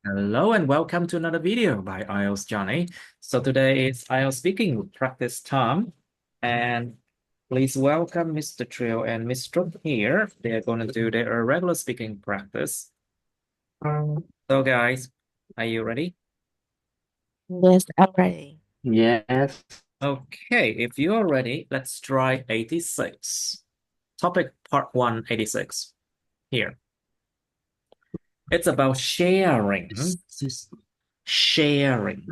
Hello and welcome to another video by IELTS Johnny. So today is IELTS speaking practice time, and please welcome Mr. Trio and Miss Struck here. They are going to do their regular speaking practice. So guys, are you ready? Yes, I'm ready. Yes. Okay, if you are ready, let's try 86. Topic part 1, 86. Here. It's about sharing. Sharing.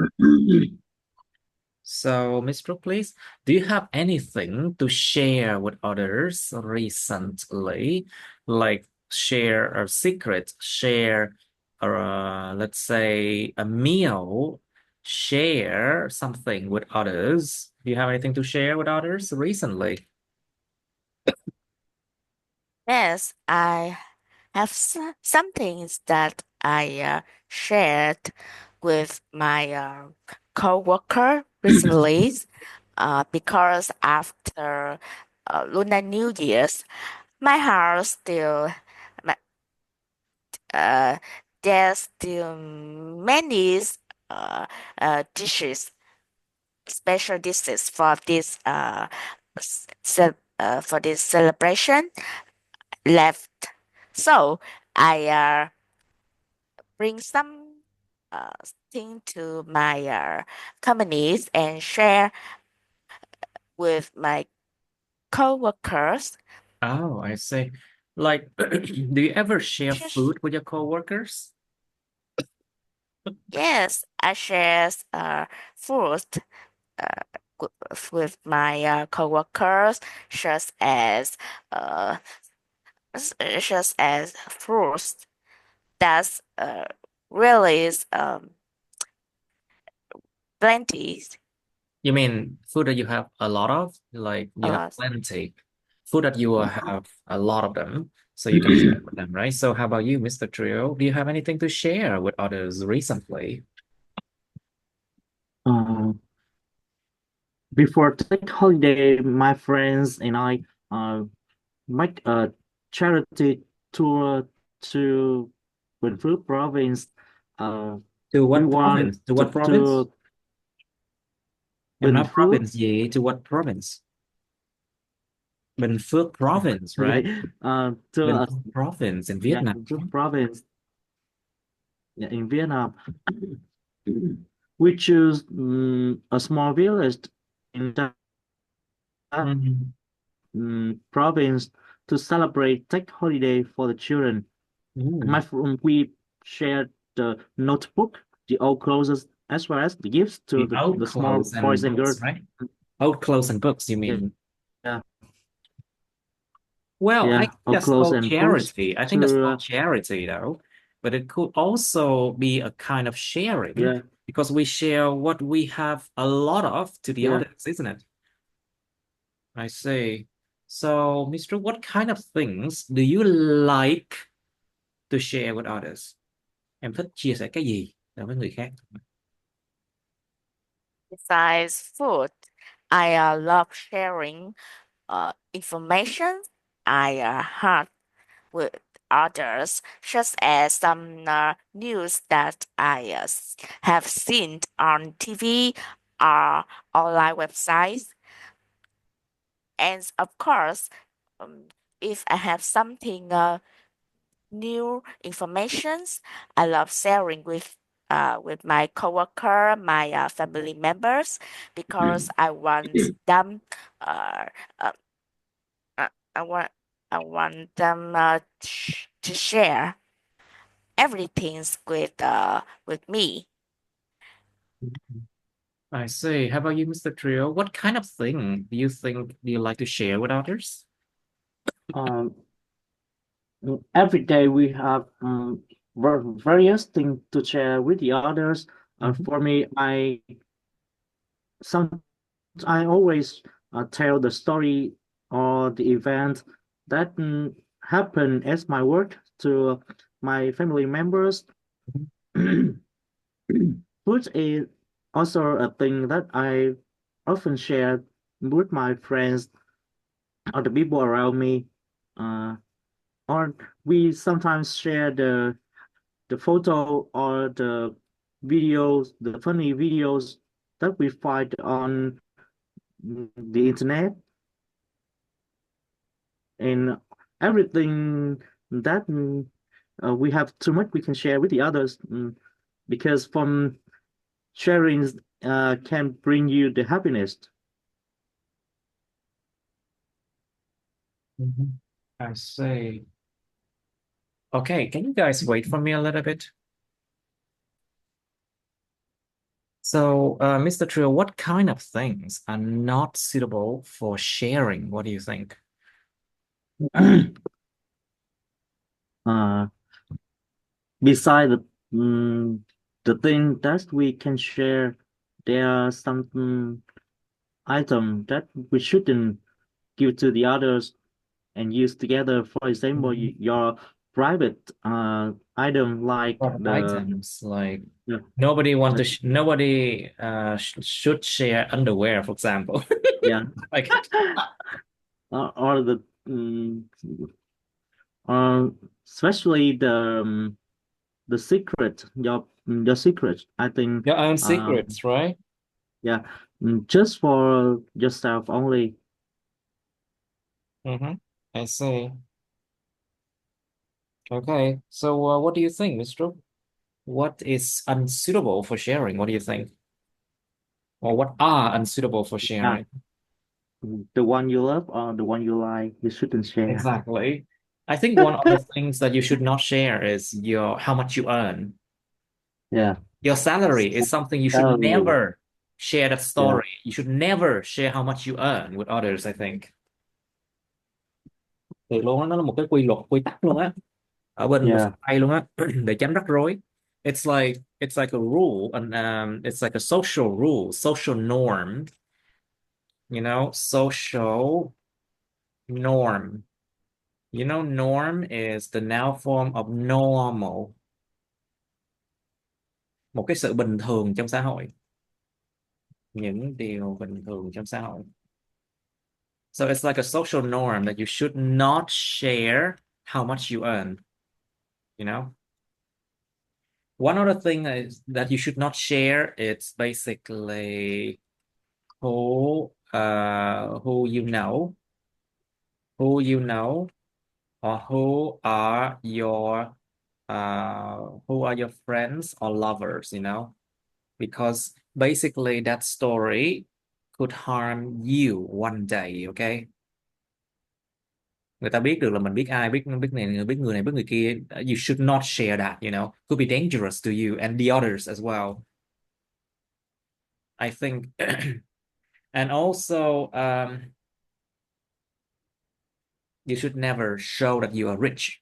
So, Mr. Please, do you have anything to share with others recently? Like share a secret, share, let's say, a meal, share something with others. Do you have anything to share with others recently? Yes, I have some things that I shared with my co-worker recently. Because after Lunar New Year's, my house still my, uh, there's still many uh, dishes, special dishes for this celebration left. So I bring some uh, thing to my companies and share with my coworkers. Oh, I see. Like, do you ever share Just- food with your coworkers? Yes, I share food uh, with my coworkers, such as uh, such as fruits. That's really is plenty You mean food that you have a lot of? Like a you have lot. plenty. Food that you will have a lot of them, so you can share with them, right? So how about you, Mr. Trio? Do you have anything to share with others recently? Um, Before tech holiday, my friends and I make a charity tour to Winford province. Uh, To we what want province? To what province? to Em nói Winford. province gì? To what province? Bình Phước province, right? Okay, Bình to Phước province in yeah, Vietnam. Winford province, yeah, in Vietnam. We choose a small village in that Mhm. province to celebrate tech holiday for the children. Mm. We shared the notebook, the old clothes, as well as the gifts to The old the small clothes and boys and books, girls. right? Old clothes and books, you Yeah, mean? yeah, Well, I yeah, think old that's clothes called and books charity. I think that's to called charity, though. But it could also be a kind of sharing yeah, because we share what we have a lot of to the yeah. others, isn't it? I see. So, Mr. What kind of things do you like to share with others? Em thích chia sẻ cái gì đối với người khác? Besides food, I love sharing information I had with others, such as some news that I have seen on TV or online websites. And of course, um, if I have something new informations, I love sharing with my coworker, my family members, because I want them uh, uh, uh, I want I want them to share everything with me. I see. How about you, Mr. Trio? What kind of thing do you like to share with others? Um, every day we have various things to share with the others. Mhm. For me, some I always tell the story or the event that happened as my work to my family members. Food is also a thing that I often share with my friends or the people around me. Uh, or we sometimes share the photo or the videos, the funny videos that we find on the internet, and everything that we have too much we can share with the others, because from sharing can bring you the happiness. Mhm. I see. Okay, can you guys wait for me a little bit? So, Mr. Trio, what kind of things are not suitable for sharing? What do you think? uh, Beside the thing that we can share, there are some item that we shouldn't give to the others and use together. For example, Mhm. your private item like Private the items, like yeah, nobody should share underwear, for example. yeah, Like, or the uh, especially the secret, your secret. I think your own um secrets, right? yeah, just for yourself only. Mm-hmm. I see. Okay. So, what do you think, Mr. What is unsuitable for sharing? What do you think? Or what are unsuitable for Yeah, sharing? the one you love or the one you like, you shouldn't share. Exactly. I think one of the things that you should not share is your how much you earn. Yeah, Your salary is something you should salary. never share that Yeah, story. You should never share how much you earn with others, I think. Thì luôn á, nó là một cái quy luật, quy tắc luôn á, ở bên yeah, phương Tây luôn á, để tránh rắc rối. It's like a rule, and it's like a social rule, social norm, social norm. Norm is the noun form of normal, một cái sự bình thường trong xã hội, những điều bình thường trong xã hội. So it's like a social norm that you should not share how much you earn, you know? One other thing is that you should not share, it's basically who you know, who you know, or who are your friends or lovers, because basically that story could harm you one day, okay? Người ta biết được là mình biết ai, biết biết này, biết người này, biết người kia. You should not share that, could be dangerous to you and the others as well, I think. And also, you should never show that you are rich,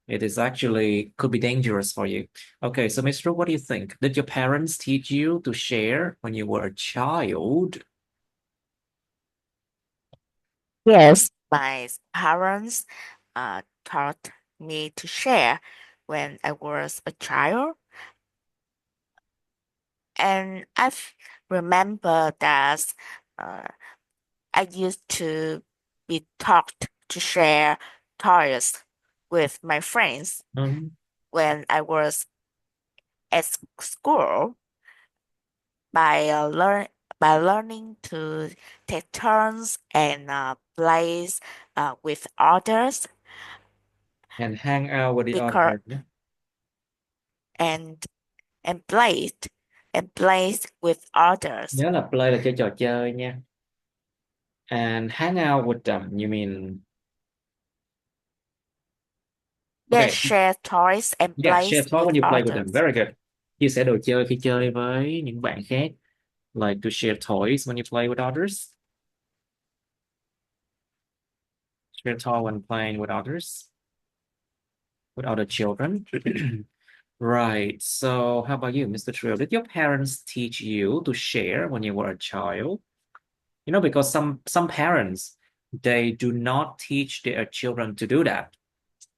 it is actually could be dangerous for you. Okay, so Mr. What do you think? Did your parents teach you to share when you were a child? Yes, my parents taught me to share when I was a child, and remember that uh, I used to be taught to share toys with my friends Mhm. when I was at school by learning to take turns and play with others And hang out with the because others, yeah? and and played and plays with others. Nhớ là play là chơi trò chơi nha. And hang out with them, you mean? Yes, Okay, share toys and yeah, share plays toy with when you play with them. others. Very good. Chia sẻ đồ chơi khi chơi với những bạn khác. Like to share toys when you play with others. Share toy when playing with others, with other children. Right. So how about you, Mr. Trill? Did your parents teach you to share when you were a child? Because some parents, they do not teach their children to do that.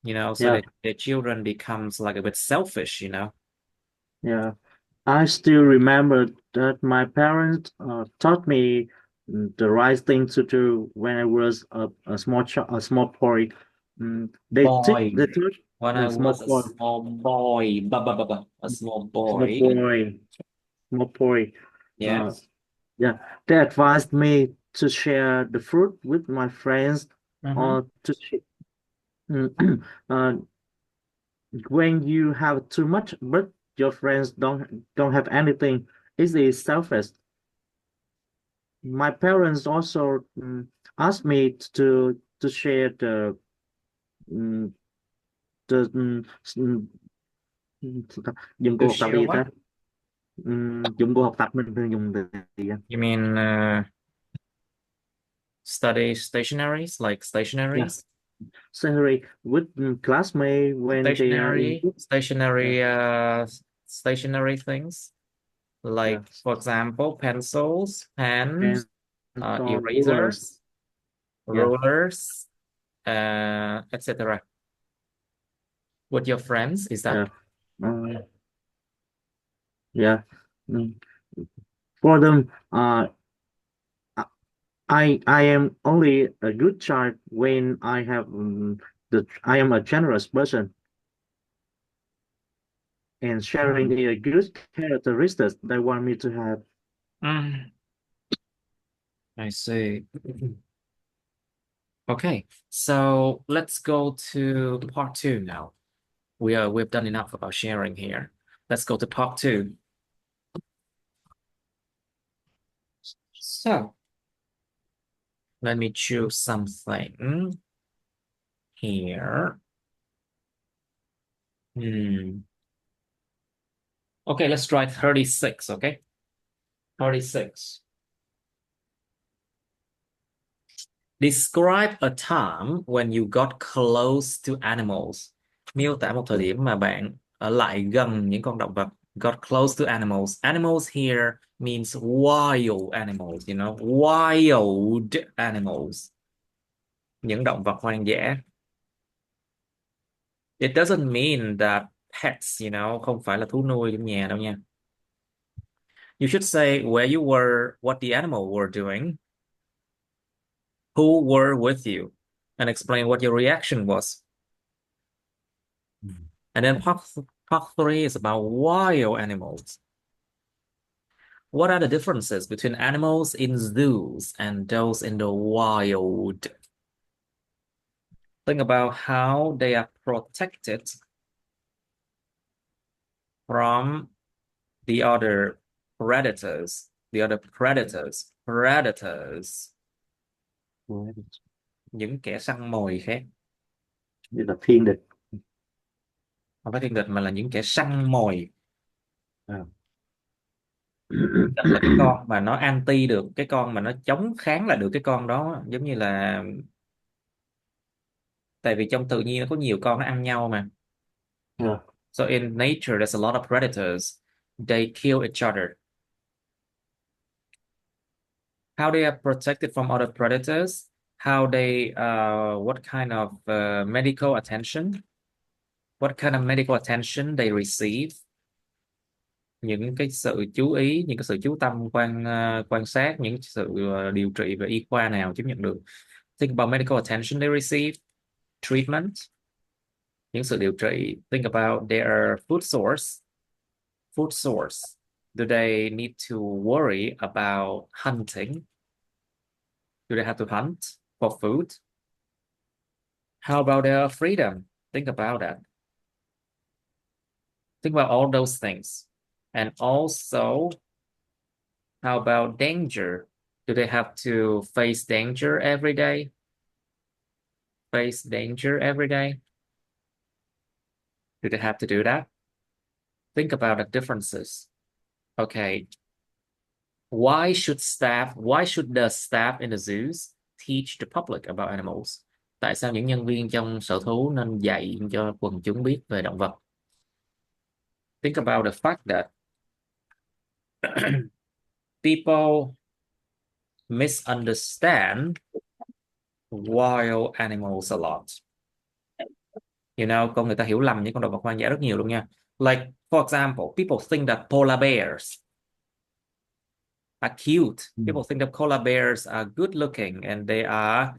So yeah, that their children becomes like a bit selfish. yeah. I still remember that my parents taught me the right thing to do when I was a small boy. They Boy. taught When I small was a boy, small boy, a small small boy. boy, small boy. Uh, Yes. yeah, they advised me to share the fruit with my friends Mm-hmm. or to uh, when you have too much, but your friends don't have anything, it is selfish. My parents also asked me to share mm, the dụng cụ To học tập share gì what? ta. Dụng cụ học tập mình thường dùng từ gì vậy? You mean study stationaries, like Yeah, stationaries? sorry, with classmates when they are in Stationary, group. Yeah, stationary things. yeah, Like, for example, pencils, pens, and so rulers. erasers, Yeah, rulers, etc. With your friends, is that? yeah, uh, yeah. Mm. For them, I am only a good child when I have the I am a generous person, and sharing Mm. is a good characteristics they want me to have. Mm, I see. Okay, so let's go to part two now. We've done enough about sharing here. Let's go to part two. So let me choose something here. Hmm. Okay, let's try 36, okay? 36. Describe a time when you got close to animals. Miêu tả một thời điểm mà bạn ở lại gần những con động vật. Got close to animals. Animals here means wild animals, you know, wild animals. Những động vật hoang dã. It doesn't mean that pets, you know, không phải là thú nuôi trong nhà đâu nha. You should say where you were, what the animal were doing, who were with you, and explain what your reaction was. And then part three is about wild animals. What are the differences between animals in zoos and those in the wild? Think about how they are protected from the other predators, predators, những kẻ săn mồi khác. Như là thiên địch. Không phải thiên địch mà là những kẻ săn mồi. À. Địch là cái con mà nó anti được, cái con mà nó chống kháng lại được cái con đó, giống như là tại vì trong tự nhiên nó có nhiều con nó ăn nhau mà. Yeah. So in nature there's a lot of predators. They kill each other. How they are protected from other predators? How they what kind of medical attention? What kind of medical attention they receive? Những cái sự chú ý, những cái sự chú tâm quan sát, những sự điều trị về y khoa nào chấp nhận được. Think about medical attention they receive, treatment, những sự điều trị. Think about their food source. Food source. Do they need to worry about hunting? Do they have to hunt for food? How about their freedom? Think about that. Think about all those things. And also, how about danger? Do they have to face danger every day? Face danger every day? Do they have to do that? Think about the differences. Okay. Why should the staff in the zoos teach the public about animals? Tại sao những nhân viên trong sở thú nên dạy cho quần chúng biết về động vật? Think about the fact that people misunderstand wild animals a lot. You know, con người ta hiểu lầm những con động vật hoang dã rất nhiều luôn nha. Like, for example, people think that polar bears are cute. People think that polar bears are good looking and they are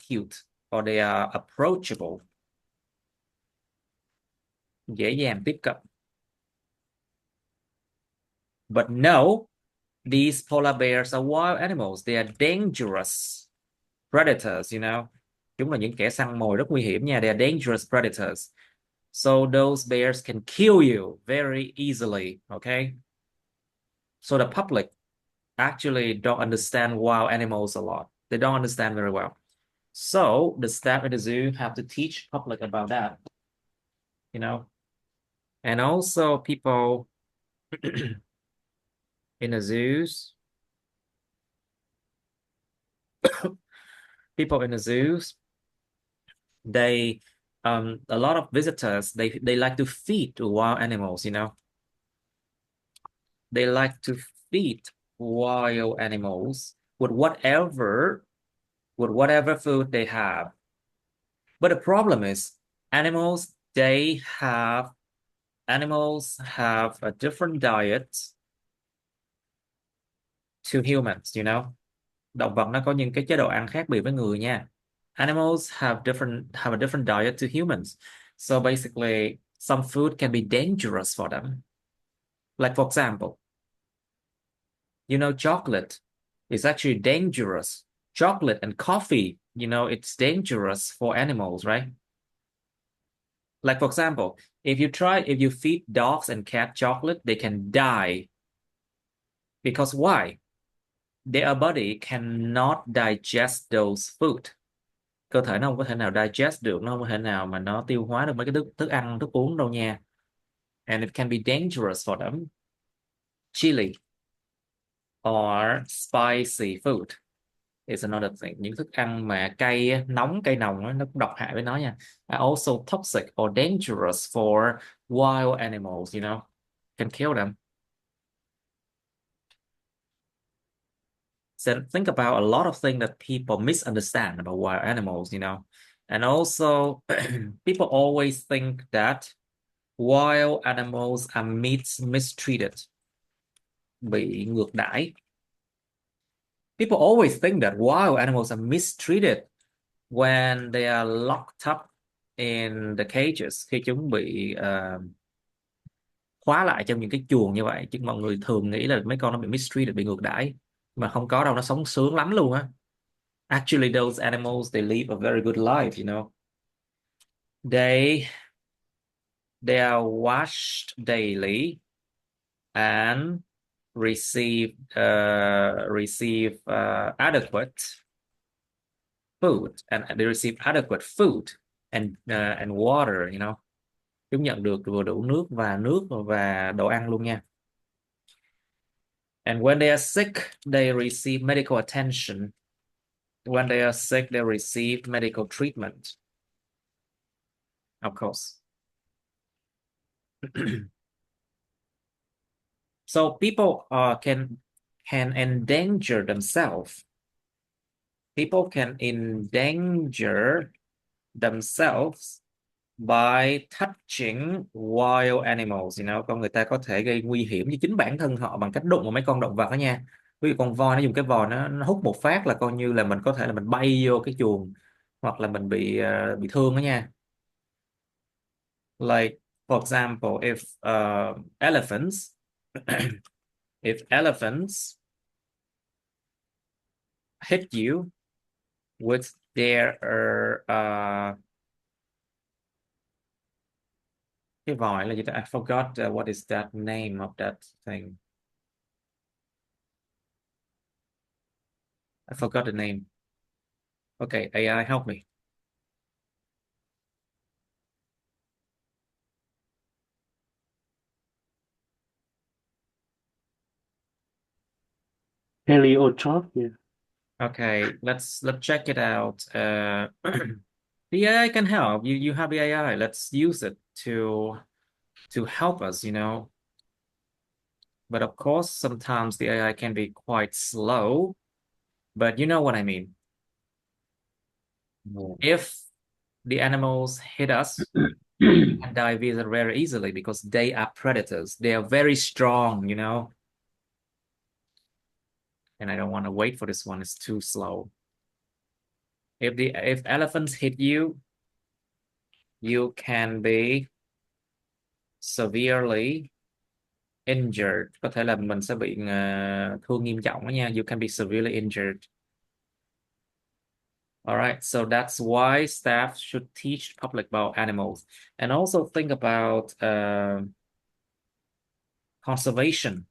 cute or they are approachable. dễ dàng tiếp cận. But no, these polar bears are wild animals. They are dangerous predators, you know. Chúng là những kẻ săn mồi rất nguy hiểm nha. They are dangerous predators. So those bears can kill you very easily, okay? So the public actually don't understand wild animals a lot. They don't understand very well. So the staff at the zoo have to teach public about that, you know. And also people in the zoos, people in the zoos, they a lot of visitors, they like to feed wild animals, you know. They like to feed wild animals with whatever food they have. But the problem is animals have a different diet to humans, you know. Động vật nó có những cái chế độ ăn khác biệt với người nha. Animals have a different diet to humans. So basically, some food can be dangerous for them. Like for example, you know, chocolate is actually dangerous. Chocolate and coffee, you know, it's dangerous for animals, right? Like for example, if you feed dogs and cats chocolate, they can die. Because why? Their body cannot digest those food. Cơ thể nó không có thể nào digest được, nó không có thể nào mà nó tiêu hóa được mấy cái thức ăn, thức uống đâu nha. And it can be dangerous for them. Chili or spicy food is another thing. Những thức ăn mà cay, nóng, cay nồng nó cũng độc hại với nó nha. Are also toxic or dangerous for wild animals, you know. Can kill them. So think about a lot of things that people misunderstand about wild animals, you know. And also, people always think that wild animals are mistreated, bị ngược đãi. People always think that wild animals are mistreated when they are locked up in the cages, khi chúng bị khóa lại trong những cái chuồng như vậy. Chứ mọi người thường nghĩ là mấy con nó bị mistreated, bị ngược đãi, mà không có đâu, nó sống sướng lắm luôn á. Actually, those animals, they live a very good life, you know. They are washed daily and receive adequate food, and they receive adequate food and water, you know. Chúng nhận được vừa đủ nước và đồ ăn luôn nha. And when they are sick, they receive medical attention. When they are sick, they receive medical treatment, of course. So people can endanger themselves. People can endanger themselves by touching wild animals, you know. Con người ta có thể gây nguy hiểm cho chính bản thân họ bằng cách đụng vào mấy con động vật đó nha. Ví dụ con voi, nó dùng cái vòi nó hút một phát là coi như là mình có thể là mình bay vô cái chuồng, hoặc là mình bị thương đó nha. Like for example, if elephants hit you with their cái vòi là gì ta? I forgot what is that name of that thing. I forgot the name. Okay, AI, help me. Heliotrope, yeah. Okay, let's check it out. The AI can help. You have the AI. Let's use it to help us, you know. But of course, sometimes the AI can be quite slow. But you know what I mean. If the animals hit us, we can die very easily because they are predators. They are very strong, you know. And I don't want to wait for this one. It's too slow. If elephants hit you, you can be severely injured, có thể là mình sẽ bị thương nghiêm trọng đó nha. You can be severely injured. All right, so that's why staff should teach public about animals and also think about conservation.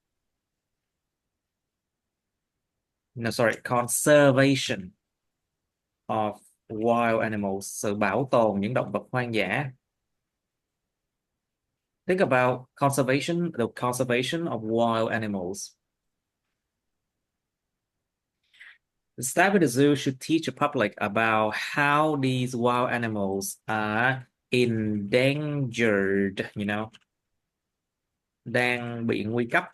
No, sorry, conservation of wild animals, sự bảo tồn những động vật hoang dã. Think about conservation, the conservation of wild animals. The staff at the zoo should teach the public about how these wild animals are endangered, đang bị nguy cấp.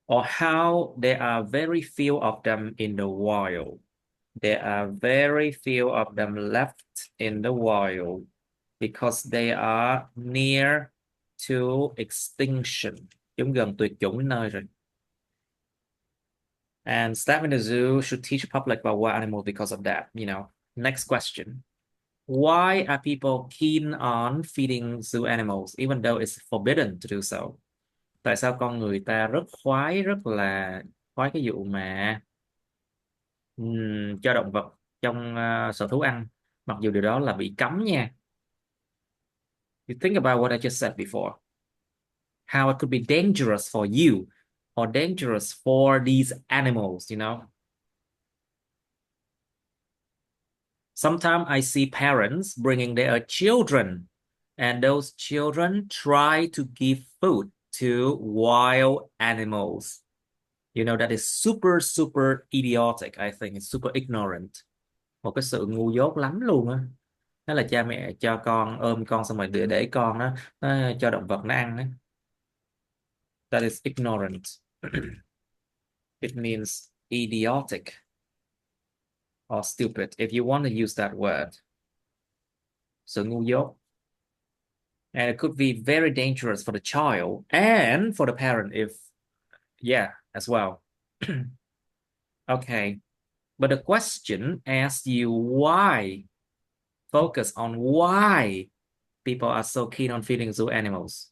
Or how there are very few of them in the wild. There are very few of them left in the wild because they are near to extinction. Chúng gần tuyệt chủng đến nơi rồi. And staff in the zoo should teach the public about wild animals because of that, Next question. Why are people keen on feeding zoo animals even though it's forbidden to do so? Tại sao con người ta rất là khoái cái vụ mà cho động vật trong sở thú ăn, mặc dù điều đó là bị cấm nha. You think about what I just said before. How it could be dangerous for you or dangerous for these animals, Sometimes I see parents bringing their children, and those children try to give food to wild animals. That is super, super idiotic, I think. It's super ignorant. Một cái sự ngu dốt lắm luôn á. Đó là cha mẹ cho con ôm con xong rồi để con nó cho động vật nó ăn á. That is ignorant. It means idiotic or stupid if you want to use that word. Sự ngu dốt. And it could be very dangerous for the child and for the parent as well. Okay. But the question asks you why. Focus on why people are so keen on feeding zoo animals.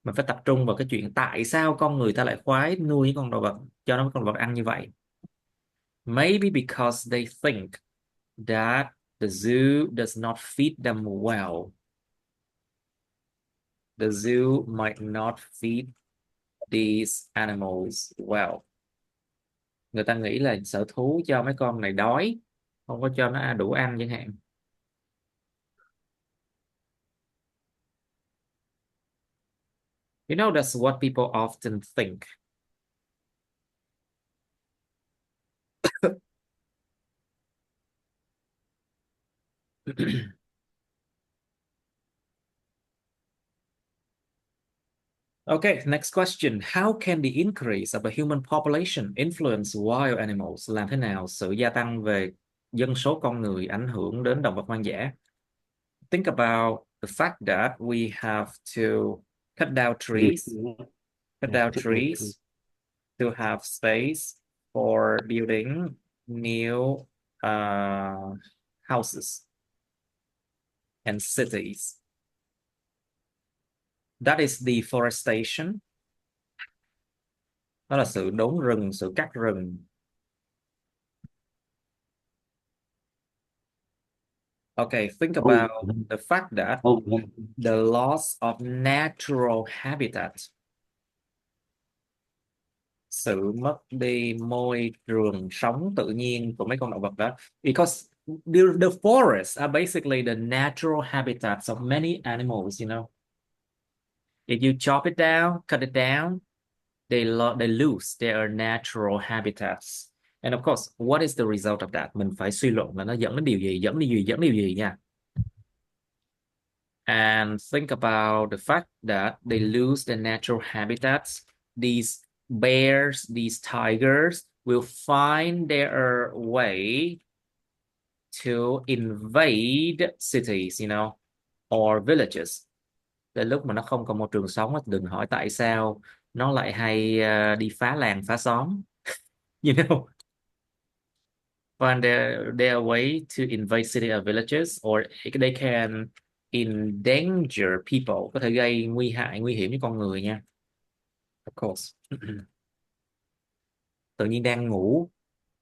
Mình phải tập trung vào cái chuyện tại sao con người ta lại khoái nuôi những con động vật, cho nó con vật ăn như vậy. Maybe because they think that the zoo does not feed them well. The zoo might not feed these animals well. Người ta nghĩ là sở thú cho mấy con này đói, không có cho nó đủ ăn chẳng hạn. That's what people often think. Okay, next question. How can the increase of a human population influence wild animals? Làm thế nào sự gia tăng về dân số con người ảnh hưởng đến động vật hoang dã? Think about the fact that we have to cut down trees, to have space for building new houses and cities. That is deforestation. Đó là sự đốn rừng, sự cắt rừng. Okay, think about the fact that the loss of natural habitat. Sự mất đi môi trường sống tự nhiên của mấy con động vật đó. Because the forests are basically the natural habitats of many animals, If you chop it down, cut it down, they lose their natural habitats. And of course, what is the result of that? Mình phải suy luận là nó dẫn đến điều gì, dẫn điều gì nha. And think about the fact that they lose their natural habitats. These bears, these tigers will find their way to invade cities, or villages. Đến lúc mà nó không còn môi trường sống, đừng hỏi tại sao nó lại hay đi phá làng phá xóm. Find their way to invade city or villages, or they can endanger people, có thể gây nguy hiểm cho con người nha. Of course. Tự nhiên đang ngủ,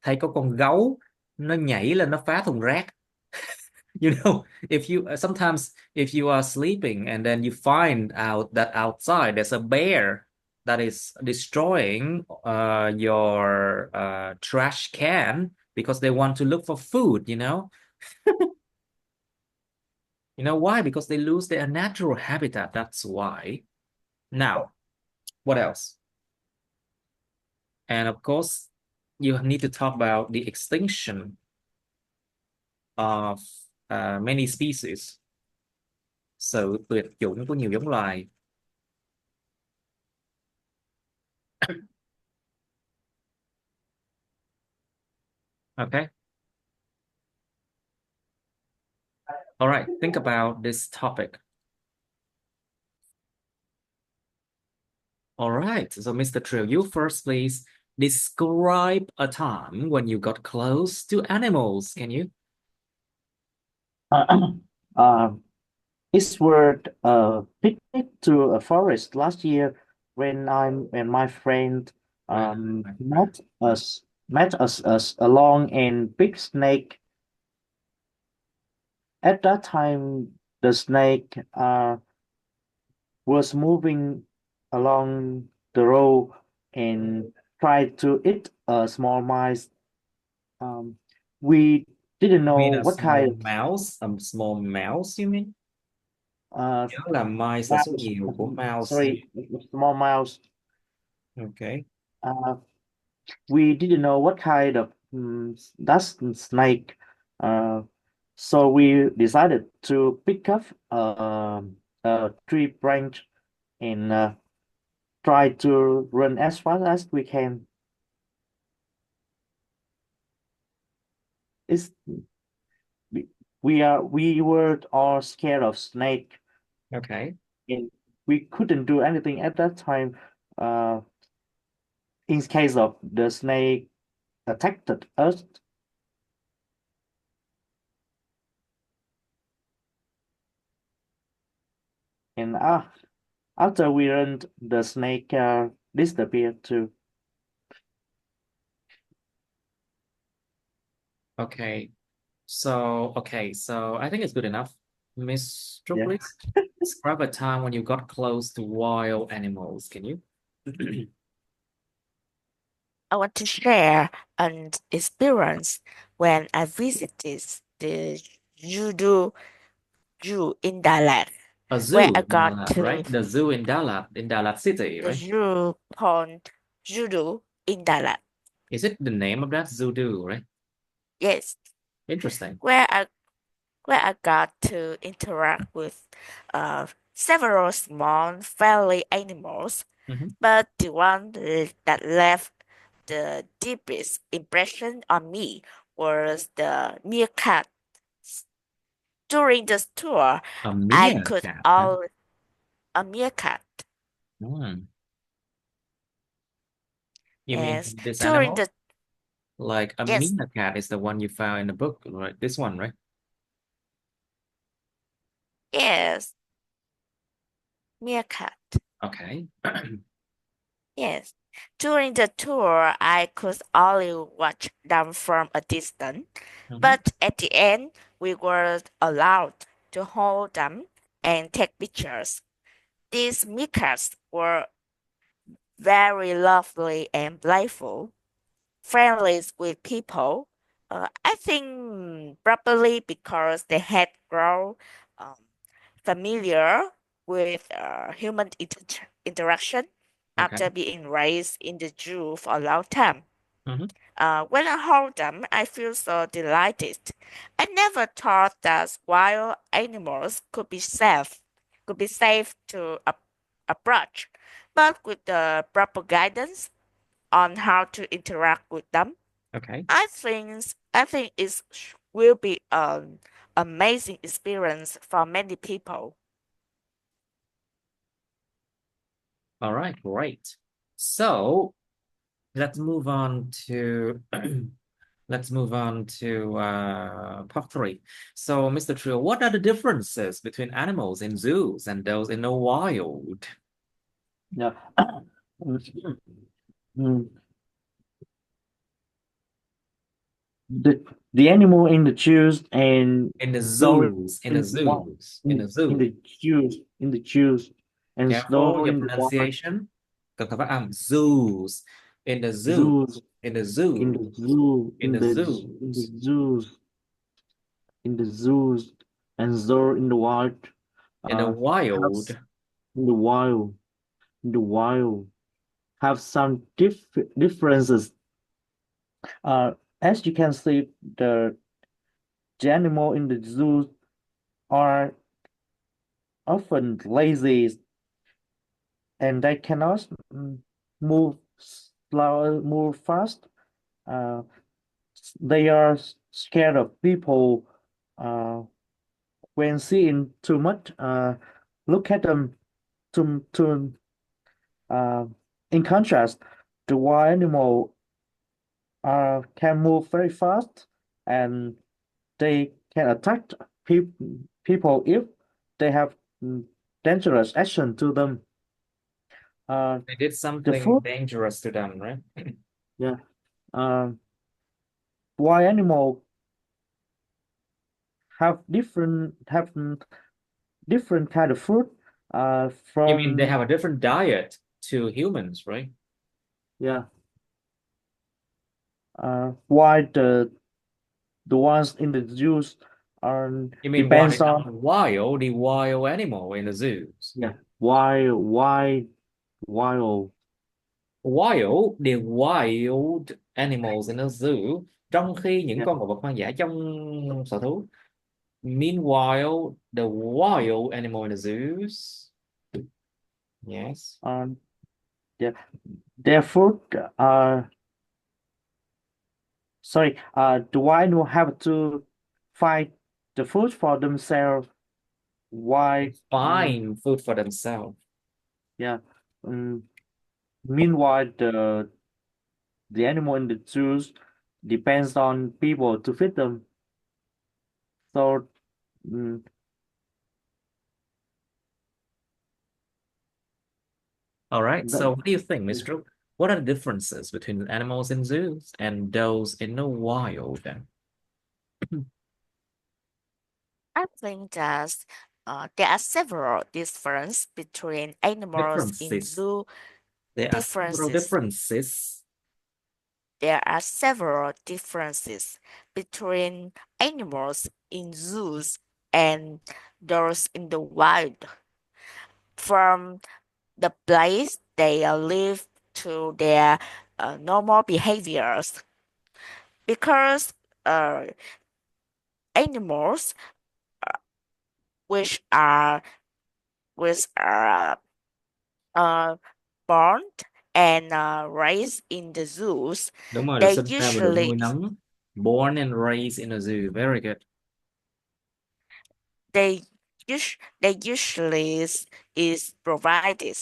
thấy có con gấu nó nhảy lên nó phá thùng rác. You know, if you sometimes if you are sleeping and then you find out that outside there's a bear that is destroying your trash can because they want to look for food, you know. You know why? Because they lose their natural habitat. That's why. Now, what else? And of course, you need to talk about the extinction of many species. Sự tuyệt chủng của nhiều giống loài. Okay. All right. Think about this topic. All right. So, Mr. Trill, you first, please. Describe a time when you got close to animals. Can you? Uh, It's word picnic to a forest last year when my friend Right. met us along and big snake. At that time, the snake was moving along the road and tried to eat a small mice. Um, we didn't You know mean a what small kind of mouse? A small mouse, you mean? uh, Nhớ là mice là số mouse. nhiều của mouse. Sorry, small mouse. Okay. Uh, we didn't know what kind of that snake. Uh, so we decided to pick up a tree branch and try to run as fast as we can. It's we were all scared of snake Okay. and we couldn't do anything at that time. Uh, in case of the snake attacked us. And after we ran, the snake disappeared too. Okay. So I think it's good enough. Miss Trúc, Yeah. please describe a time when you got close to wild animals. Can you? I want to share an experience when I visited the Judo Zoo in Dalat, A where zoo I in got Dalat, to right? The zoo in Dalat City, the right? zoo pond Judo in Dalat. Is it the name of that zoo, right? Yes, Interesting. where I got to interact with several small friendly animals, Mhm. but the one that left the deepest impression on me was the meerkat. During this tour, A I could meerkat, huh? all a meerkat. Hmm. You mean Yes, this during animal? the Like a yes, meerkat is the one you found in the book, right? This one, right? yes, meerkat. Okay. Yes. During the tour, I could only watch them from a distance, Mhm. but at the end, we were allowed to hold them and take pictures. These meerkats were very lovely and playful, friendly with people. I think probably because they had grown um, familiar with human interaction Okay. after being raised in the zoo for a long time. Mhm. When I hold them, I feel so delighted. I never thought that wild animals could be safe to approach, but with the proper guidance on how to interact with them, Okay. I think it will be an amazing experience for many people. All right, great. So let's move on to Let's move on to part three. So, Mr. Trio, what are the differences between animals in zoos and those in the wild? Yeah. Mm, the the animal in the zoos and In the those zoos, in the in what zoos, in the zoo. in the zoos and Careful those your in the wild pronunciation. Cần phải phát âm zoos. In the zoo, zoos in the in zoo, the zoo in the in the zoos. zoos and those in the wild In the have wild, in the wild in the wild have some differences. As you can see, the animal in the zoo are often lazy and they cannot move move fast. Uh, they are scared of people uh, when seeing too much. Look at them to uh, in contrast, the wild animal can move very fast and they can attack people if they have dangerous action to them. Uh, they did the something food, dangerous to them, right? yeah. Um, wild animal have different kind of food. You mean they From have a different diet to humans, right? yeah. Why the ones in the zoos are You mean why depends not on wild, the wild animal in the zoos? yeah. Wild Wild, the wild animals in the zoo, trong khi những yeah. con động vật hoang dã trong sở thú. Meanwhile, the wild animal in the zoos. Yes. Um, yeah. Their food sorry, the wild will have to find the food for themselves. They Why? find food for themselves. Yeah. Um, Meanwhile, the animal in the zoos depends on people to feed them. So, mm, All right. that, So what do you think, Mr. What are the differences between the animals in zoos and those in the wild then? I think that there are several differences between animals in Differences. zoo. There are several Differences. differences. There are several differences between animals in zoos and those in the wild. From the place they live to their normal behaviors, because uh, animals which are which are uh, born and raised in the zoos, Đúng rồi, được they sinh ra và được usually nuôi nấng. Born and raised in a zoo. Very good. they they usually is provided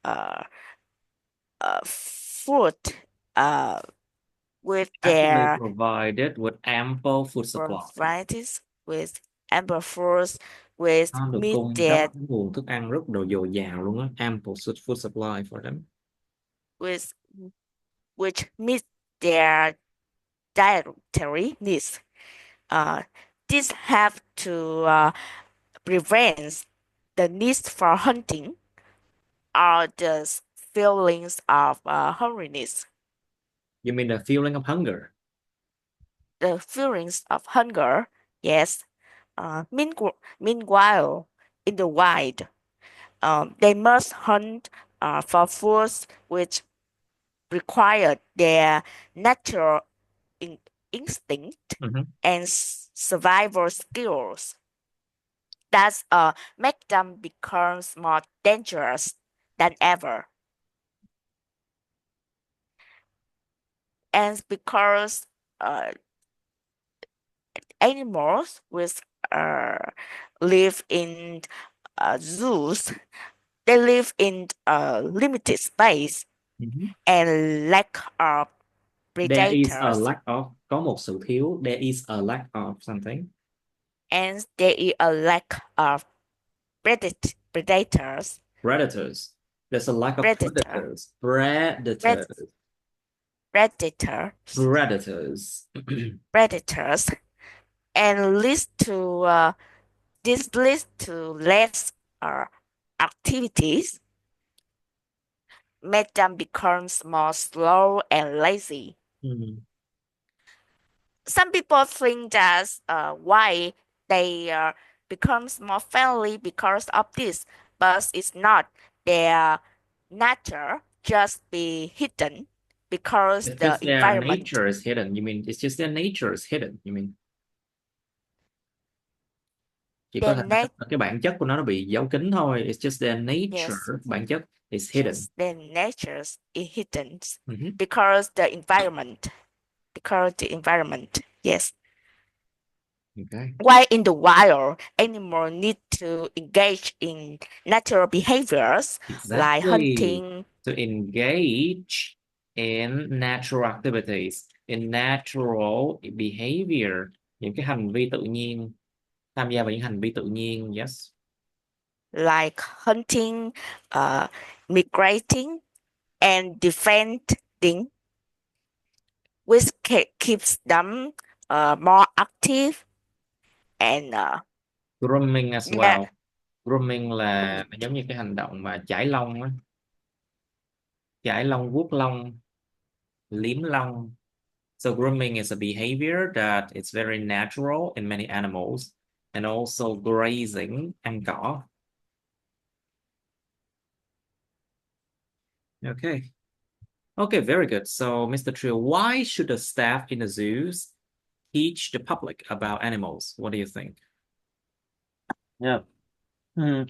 uh, food uh, with Actually their provided with ample food supply. provided with ample foods with Nó được meat cung cấp that nguồn thức ăn rất đồ dồi dào luôn á. Ample food supply for them. with which meet their dietary needs. Uh, this have to prevent the need for hunting or the feelings of hungriness. You mean the feeling of hunger? The feelings of hunger, yes. Meanwhile, in the wild, they must hunt for foods which require their natural in- instinct Mhm. and survival skills. That make them becomes more dangerous than ever. And because uh, animals which uh, live in zoos, they live in a limited space Mhm. and lack of There is a predators, lack of, có một sự thiếu. There is a lack of something. and there is a lack of predators, Predators. There's a lack of predator, predators. Predators. pred- predators, Predators. predators, and this leads to less activities, make them become more slow and lazy. Mm. Some people think that why they becomes more friendly because of this, but it's not. Their nature just be hidden because It's the just their environment, nature is hidden. You mean it's just their nature is hidden. You mean chỉ có their thể nat cái bản chất của nó bị giấu kín thôi. It's just their yes, nature. Bản chất is hidden. just their natures is hidden Mhm. because the environment. Yes. Okay. While in the wild, animals need to engage in natural behaviors like Exactly. hunting, To engage in natural activities, in natural behavior, những cái hành vi tự nhiên, tham gia vào những hành vi tự nhiên. Yes. uh, migrating, and defending, which keeps them more active and Grooming as na- well. Grooming là giống như cái hành động mà chải lông á, chải lông, vuốt lông, liếm lông. So grooming is a behavior that is very natural in many animals, and also grazing, ăn cỏ. Okay. Okay, very good. So, Mr. Trio, why should the staff in the zoos teach the public about animals? What do you think? Yeah. Mm,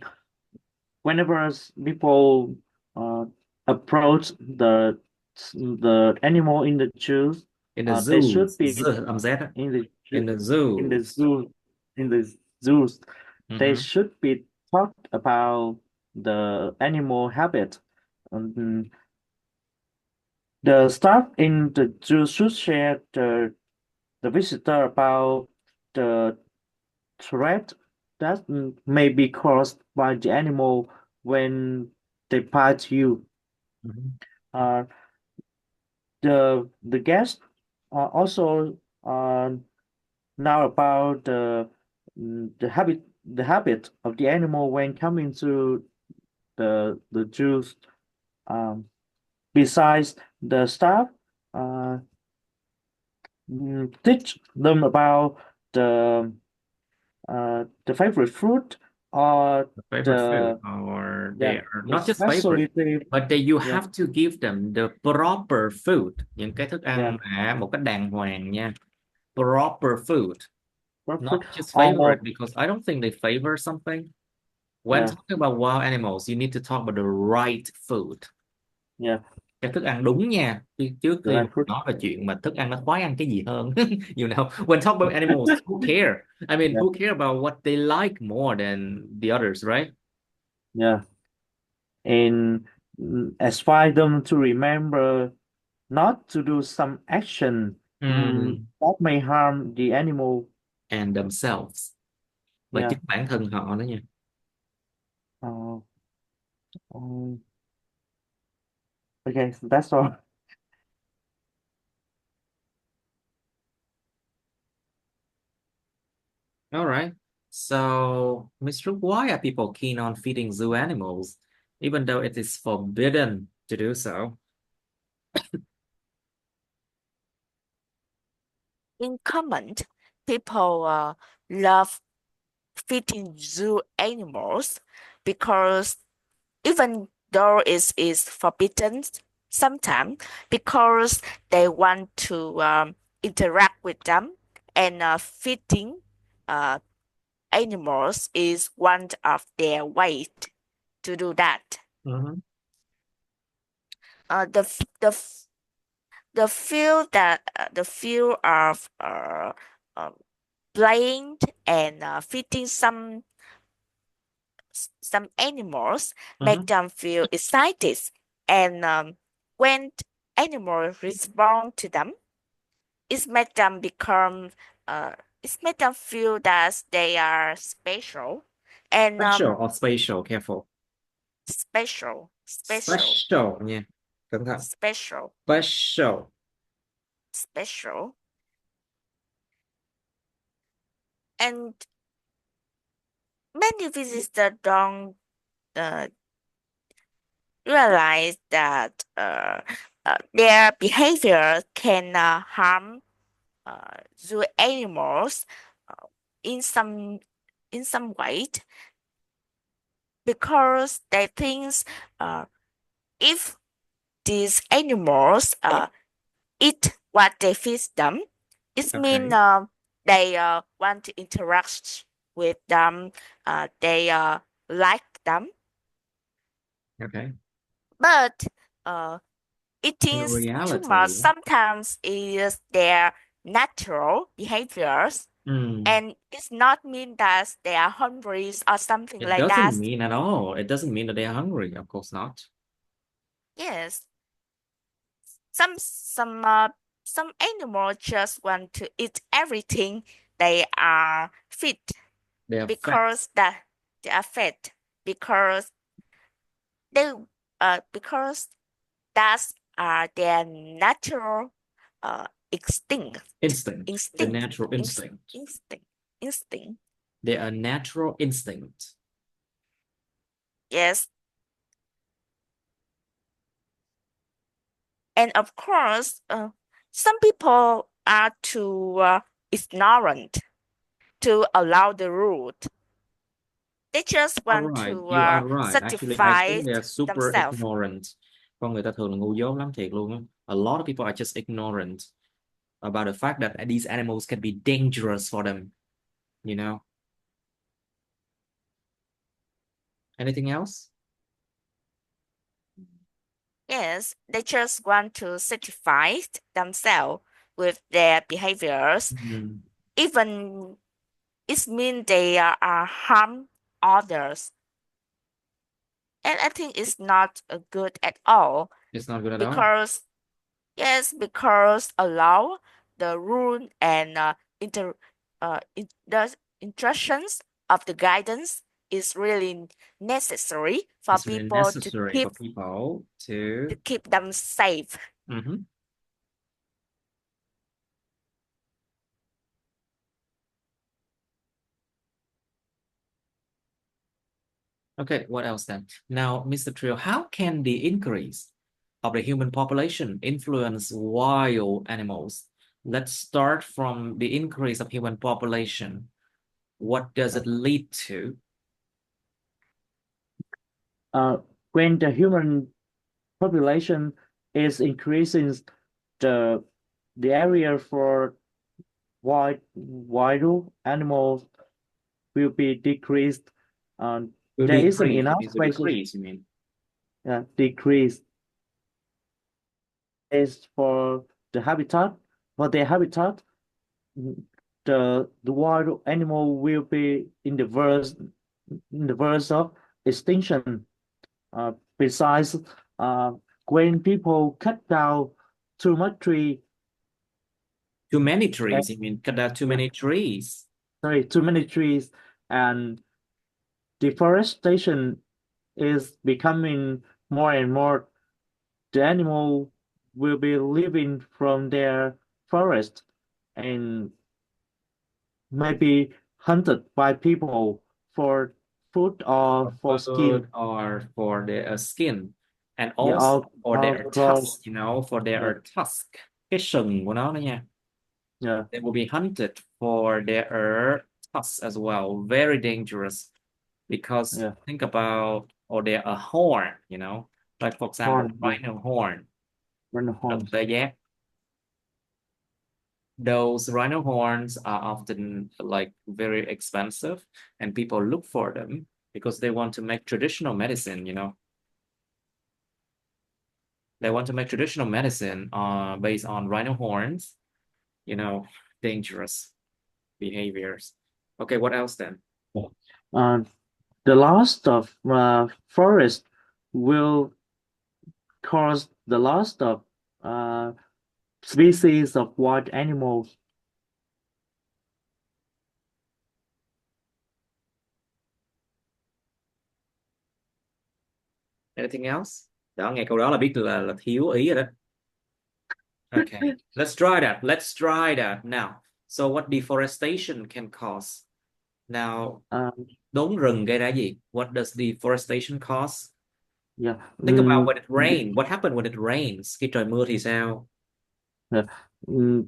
Whenever people uh, approach the animal in the zoos, In the they should zoos, be z, âm Z á. in the In zoo, the in the zoos. zoo in the zoos. They Mhm. should be taught about the animal habit. Um, the staff in the zoo should share the visitor about the threat that may be caused by the animal when they bite you. Mhm. Uh, the guests are also know about the habit of the animal when coming to the zoos. Um, Besides, the staff uh, teach them about the the favorite fruit or Favorite food, the or yeah they are the not just favorite, specialty. but that you Yeah, have to give them the proper food, những cái thức yeah, ăn mà một cách đàng hoàng nha. Proper food, not fruit just favorite, or because I don't think they favor something. When yeah, talking about wild animals, you need to talk about the right food. yeah, Cái thức ăn đúng nha, trước the khi right fruit. nói về chuyện mà thức ăn nó khoái ăn cái gì hơn. You know, when talk about animals, who care? I mean, Yeah, who care about what they like more than the others, right? yeah, and aspire them to remember not to do some action Hmm. that may harm the animal. And themselves, và Yeah. chính bản thân họ nữa nha. Uh, um, okay, so that's all. All right. So, Mr. Why are people keen on feeding zoo animals, even though it is forbidden to do so? in common, people love feeding zoo animals because even though it is forbidden sometimes because they want to interact with them and feeding uh, animals is one of their ways to do that. Mhm. Uh, the f- the f- the feel of uh, playing and feeding some animals make Mhm. them feel excited and when animals respond to them. It makes them become it makes them feel that they are special and Special or spatial, careful. special, Special nha. Cẩn thận. special, Special. special. And many visitors don't uh, realize that their behavior can harm the animals uh, in some way because they think if these animals eat what they feed them, it means Okay. they want to interact with them, they like them, Okay. but In eating too much reality, sometimes is their natural behaviors, mm, and it's not mean that they are hungry or something it like that. doesn't mean at all. It doesn't mean that they are hungry. Of course not. Yes, some animals just want to eat everything they are fit They are fat. because that they are fat because they because that's their natural instinct Instinct. The instinct natural inst- instinct. instinct instinct. They are natural instinct. Yes, and of course some people are too ignorant to allow the route. They just All want right, to you are right. Actually, I certify think they are super themselves. ignorant. Con người ta thường là ngu dốt lắm thiệt luôn á. A lot of people are just ignorant about the fact that these animals can be dangerous for them, you know? Anything else? Yes, they just want to certify themselves with their behaviors, Mhm. even it means they are harm others. And I think it's not good at all It's not good at all. because yes, because allow the rule and the instructions of the guidance is really necessary for It's really people necessary for people to to. keep them safe. Mhm. Okay, what else then? Now, Mr. Trio, how can the increase of the human population influence wild animals? Let's start from the increase of human population. What does it lead to? Uh, when the human population is increasing, the the area for wild animals will be decreased. Will There isn't decrease. It enough is a places. decrease, you mean? Decrease is for the habitat. For their habitat, the wild animal will be in the verge of extinction. Besides, uh, when people cut down too much tree, Too many uh, trees, you mean? Cut down too many trees. too many trees, and deforestation is becoming more and more. The animal will be living from their forest and maybe hunted by people for food or for For skin. food or for their skin. And Yeah, also for or their for tusk, for yeah, their tusk. Cái sừng của nó đó nha. yeah, They will be hunted for their tusks as well. Very dangerous because yeah, think about, or their a horn, like for example, horn, yeah, rhino horn, rhino động horns. tê giác. Those rhino horns are often like very expensive and people look for them because they want to make traditional medicine. They want to make traditional medicine based on rhino horns, you know, dangerous behaviors. Okay, what else then? Uh, the loss of forest will cause the loss of species of wild animals. Anything else? Đó, nghe câu đó là biết là thiếu ý rồi đó. Okay, let's try that. Let's try that now. So what deforestation can cause? Now, Uh, đốn rừng gây ra gì? What does deforestation cause? yeah. Think about when it rains. What happens when it rains? Khi trời mưa thì sao? Yeah. Mm,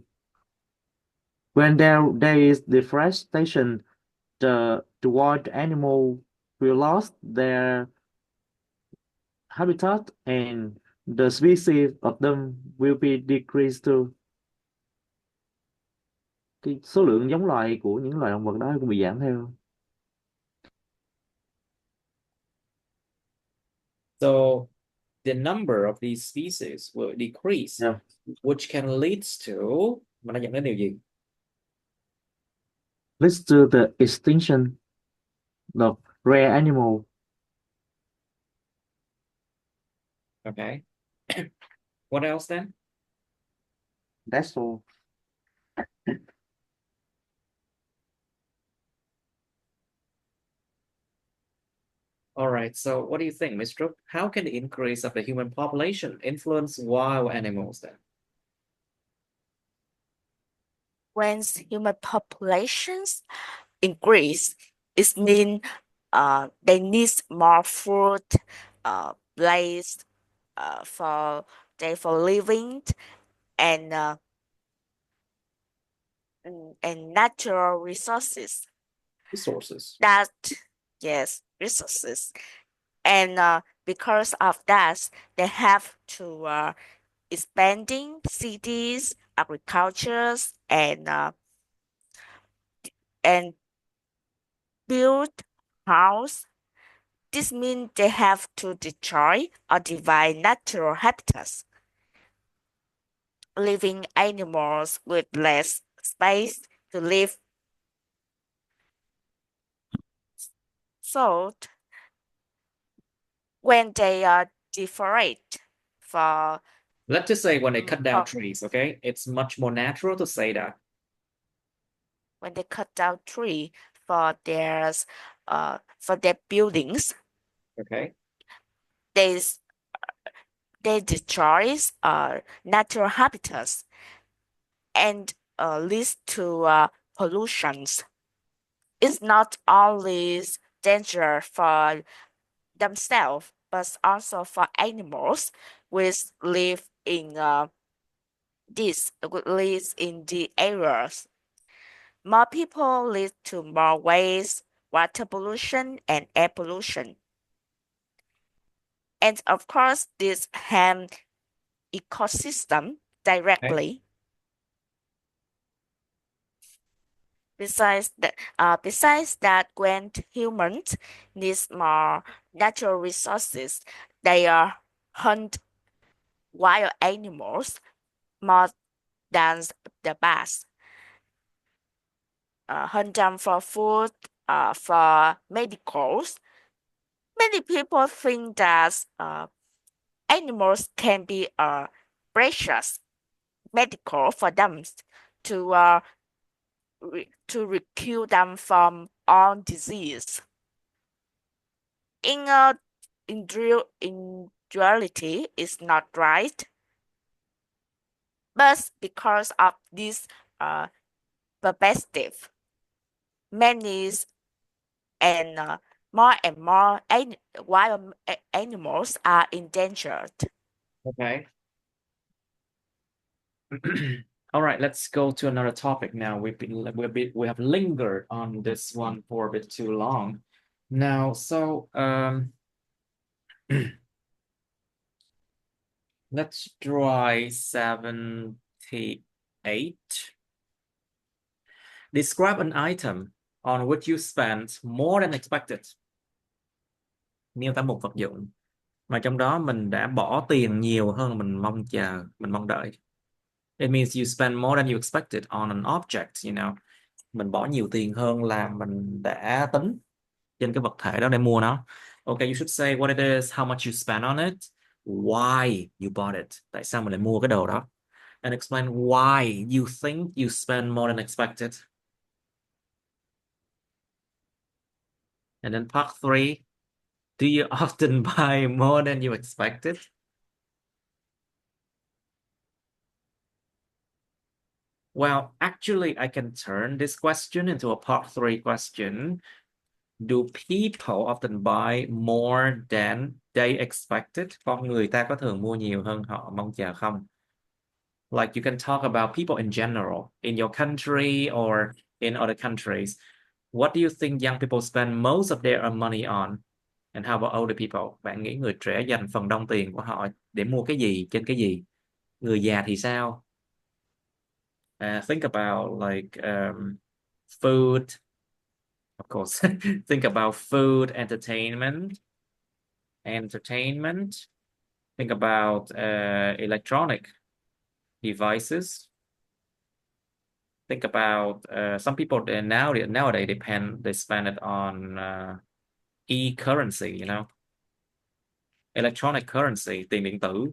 when there is deforestation, the wild animal will lose their habitat and the species of them will be decreased too. Cái số lượng giống loài của những loài động vật đó cũng bị giảm theo. So the number of these species will decrease, Yeah. which can lead to, mà nó dẫn đến điều gì? Leads to the extinction of rare animal. Okay. What else then? That's all. All right. So what do you think, Ms. Trúc? How can the increase of the human population influence wild animals then? When human populations increase, it means they need more food, place for for living, and and natural resources. Resources. That yes, resources, and because of that, they have to expanding cities, agricultures, and build house. This means they have to destroy or divide natural habitats, leaving animals with less space to live. So when they deforest for Let's just say when they cut down for trees, okay? It's much more natural to say that. when they cut down tree for their buildings, Okay. they they destroy natural habitats and leads to pollutions. It's not only danger for themselves, but also for animals which live in the areas. More people lead to more waste, water pollution, and air pollution. And of course, this harm ecosystem Okay. directly. Besides that, when humans need more natural resources, they hunt wild animals more than the past. Hunt them for food, for medicals. Many people think that animals can be precious medical for them to rescue them from all disease. In reality, is not right, but because of this perspective, many and more wild animals are endangered. Okay. All right, let's go to another topic now. We have lingered on this one for a bit too long. Now, so let's try 78. Describe an item on which you spent more than expected. Miêu tả một vật dụng mà trong đó mình đã bỏ tiền nhiều hơn mình mong chờ, mình mong đợi. It means you spend more than you expected on an object, you know. Mình bỏ nhiều tiền hơn là mình đã tính trên cái vật thể đó để mua nó. Okay, you should say what it is, how much you spend on it, why you bought it. Tại sao mình lại mua cái đồ đó? And explain why you think you spend more than expected. And then part 3, do you often buy more than you expected? Well, actually, I can turn this question into a part 3 question. Do people often buy more than they expected? Con người ta có thường mua nhiều hơn họ mong chờ không? Like you can talk about people in general, in your country or in other countries. What do you think young people spend most of their money on? And how about older people? Bạn nghĩ người trẻ dành phần đông tiền của họ để mua cái gì, trên cái gì? Người già thì sao? Think about like food, of course. Think about food, entertainment. Think about electronic devices. Think about some people nowadays they spend it on e-currency, electronic currency, tiền điện tử.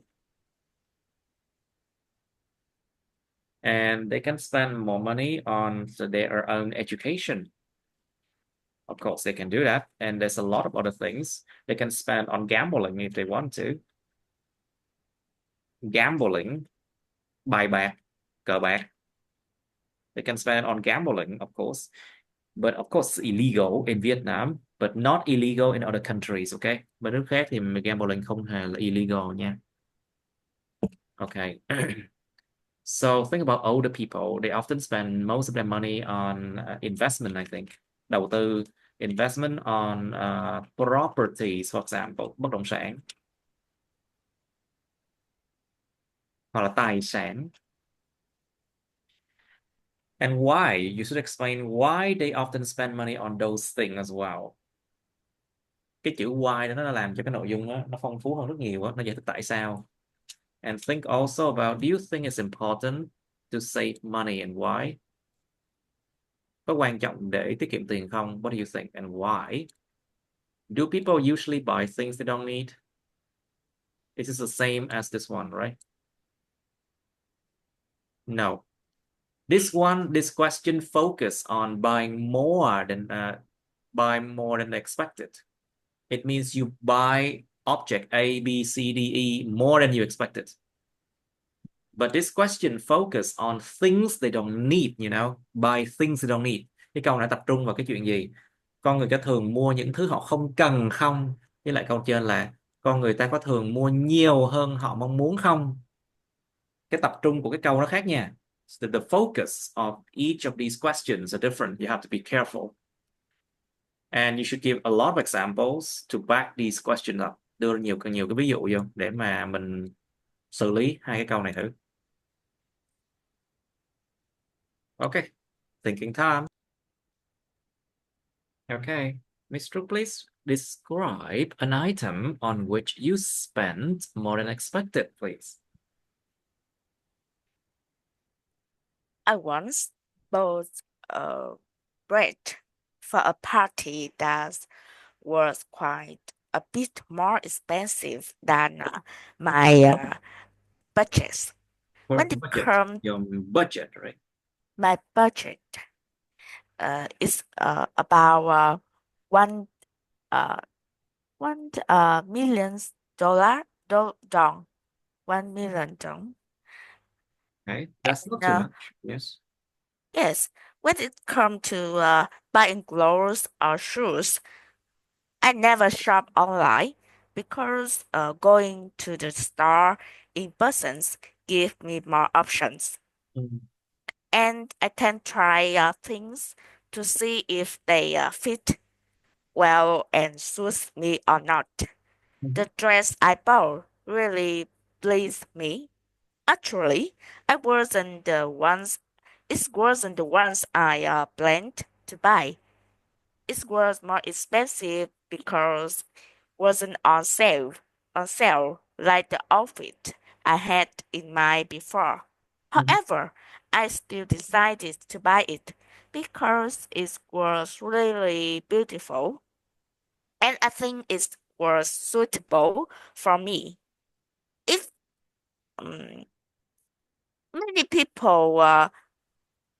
And they can spend more money on their own education. Of course, they can do that. And there's a lot of other things. They can spend on gambling if they want to. Gambling, bài bạc, cờ bạc. They can spend on gambling, of course. But of course, it's illegal in Vietnam, but not illegal in other countries, okay? Bên nước khác thì gambling không hề là illegal nha. Okay. So think about older people. They often spend most of their money on investment, I think. Đầu tư, investment on properties, for example, bất động sản. Hoặc là tài sản. And why? You should explain why they often spend money on those things as well. Cái chữ why đó nó làm cho cái nội dung đó, nó phong phú hơn rất nhiều. Nó giải thích tại sao. And think also about, do you think it's important to save money and why? Có quan trọng để tiết kiệm tiền không? What do you think and why? Do people usually buy things they don't need? It is the same as this one, right? No. This question focus on buying more than expected. It means you buy object A, B, C, D, E more than you expected. But this question focus on things they don't need, buy things they don't need. Cái câu này tập trung vào cái chuyện gì? Con người ta thường mua những thứ họ không cần không? Với lại câu trên là con người ta có thường mua nhiều hơn họ mong muốn không? Cái tập trung của cái câu nó khác nha. So the focus of each of these questions are different. You have to be careful. And you should give a lot of examples to back these questions up. Đưa nhiều cái ví dụ vô để mà mình xử lý hai cái câu này thử. Okay, thinking time. Okay, Miss Trúc, please describe an item on which you spent more than expected, please. I once bought a bread for a party that was quite a bit more expensive than my budget. When it comes Your budget, right? my budget is about uh, $1 million, dong, $1 million. Okay, that's not too And, much. Yes. yes, when it comes to buying clothes or shoes, I never shop online because going to the store in person give me more options. Mhm. And I can try things to see if they fit well and suits me or not. The dress I bought really pleased me. Actually, it wasn't the ones I planned to buy. It was more expensive because wasn't on sale like the outfit I had in mind before. Mhm. However, I still decided to buy it because it was really beautiful and I think it was suitable for me. If um, many people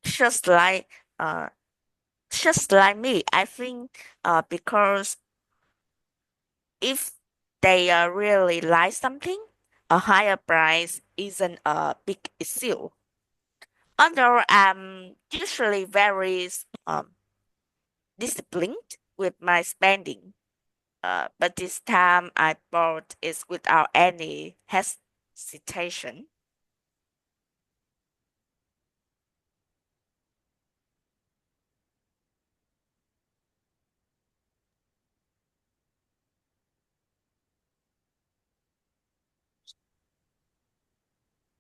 just like uh, just like me, I think because if they really like something, a higher price isn't a big issue. Although I'm usually very disciplined with my spending, but this time I bought it without any hesitation.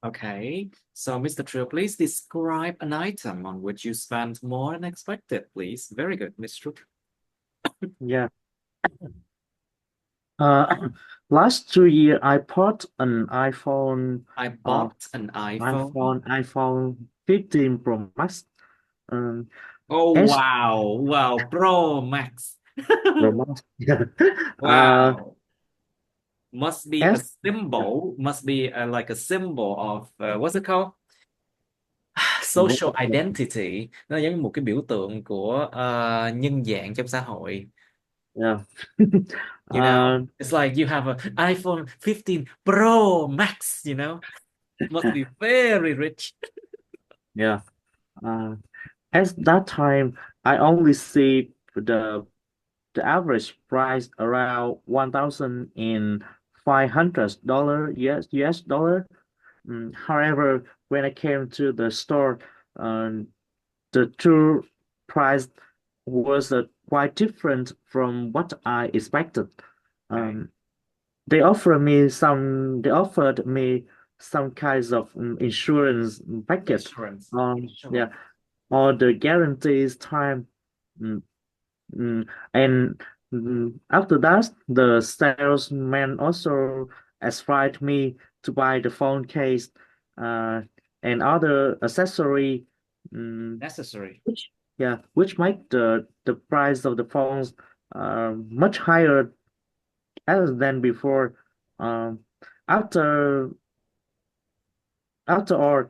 Okay, so Mr. Trill, please describe an item on which you spent more than expected, please. Very good, Mr. Trill. Yeah. Uh, last 2 year I bought an I uh, bought an iPhone. iPhone 15 Pro Max. Um, Oh, S wow. Wow, Pro Max. Pro Max. Yeah. Uh, Wow. Must be a S. symbol, must be like a symbol of what's it called? Social What? identity. Nó giống như một cái biểu tượng của nhân dạng trong xã hội. Yeah. You know, Uh, it's like you have an iPhone 15 Pro Max, you know, must be very rich. yeah. Uh, at that time, I only see the average price around $1,500 US dollar. However, when I came to the store, the true price was quite different from what I expected. Okay, Um, they offered me some kinds of insurance package. insurance, Yeah, insurance. or the guarantees time. Mm, and after that, the salesman also advised me to buy the phone case uh, and other accessory, um, Necessary. which which make the price of the phones much higher as than before. Um, after After all,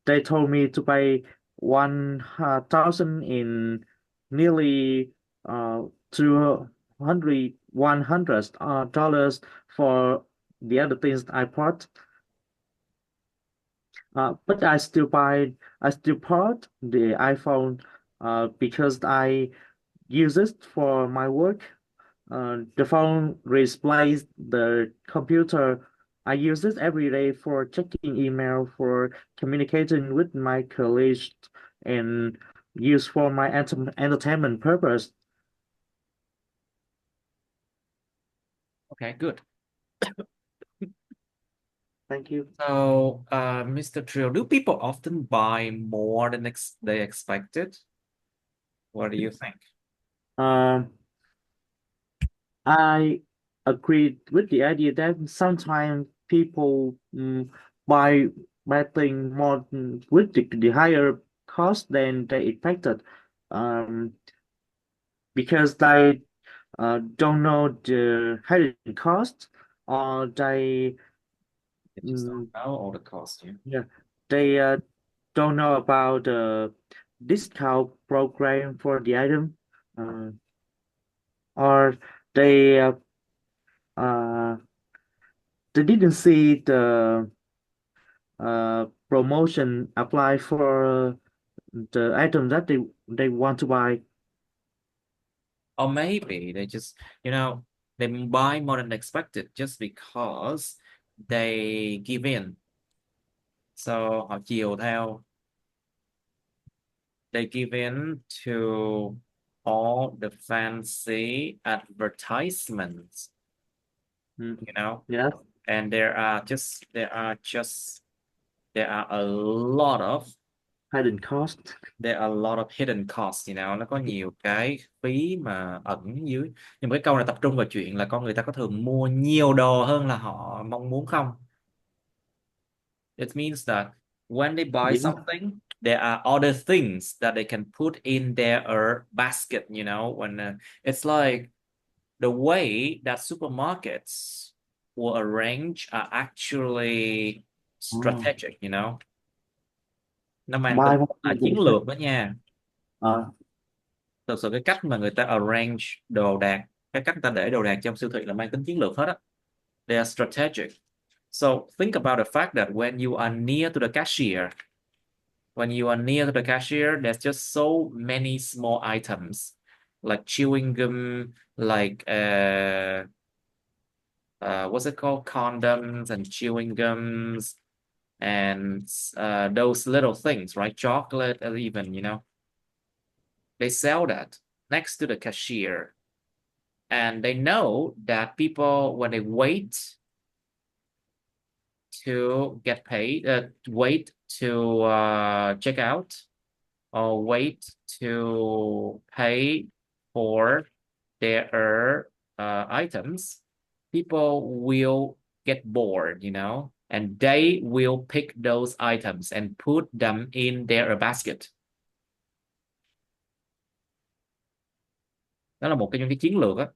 they told me to pay 1,000 in nearly 100 dollars for the other things I bought. But I still bought the iPhone because I use it for my work. The phone replaced the computer. I use it every day for checking email, for communicating with my colleagues, and use for my entertainment purpose. Okay, good. Thank you. So, Mr. Trill, do people often buy more than they expected? What do you think? Um, I agreed with the idea that sometimes people buy buy things more with the higher cost than they expected, um, because they don't know the hidden cost, or They just don't mm, know all the cost, yeah. yeah, they don't know about the discount program for the item, uh, or they uh, uh, they didn't see the promotion apply for the item that they want to buy. Or maybe they just, they buy more than expected just because they give in. So họ chiều theo, they give in to all the fancy advertisements, Mm, you know, yes, and there are a lot of hidden cost. there are a lot of hidden costs, nó có nhiều cái phí mà ẩn dưới. Nhưng mà cái câu này tập trung vào chuyện là con người ta có thường mua nhiều đồ hơn là họ mong muốn không? It means that when they buy Yeah, something, there are other things that they can put in their basket, when it's like the way that supermarkets will arrange are actually Oh, strategic, you know. Nó mang tính buy one là get chiến one. lược đó nha. Uh, Thực sự cái cách mà người ta arrange đồ đạc, cái cách người ta để đồ đạc trong siêu thị là mang tính chiến lược hết á. They are strategic. So think about the fact that when you are near to the cashier, when you are near to the cashier, there's just so many small items like chewing gum, like what's it called? Condoms and chewing gums and those little things, right? Chocolate, or even, you know, they sell that next to the cashier. And they know that people, when they wait to get paid, wait to check out, or wait to pay for their items, people will get bored, you know, and they will pick those items and put them in their basket. Đó là một trong những cái chiến lược á.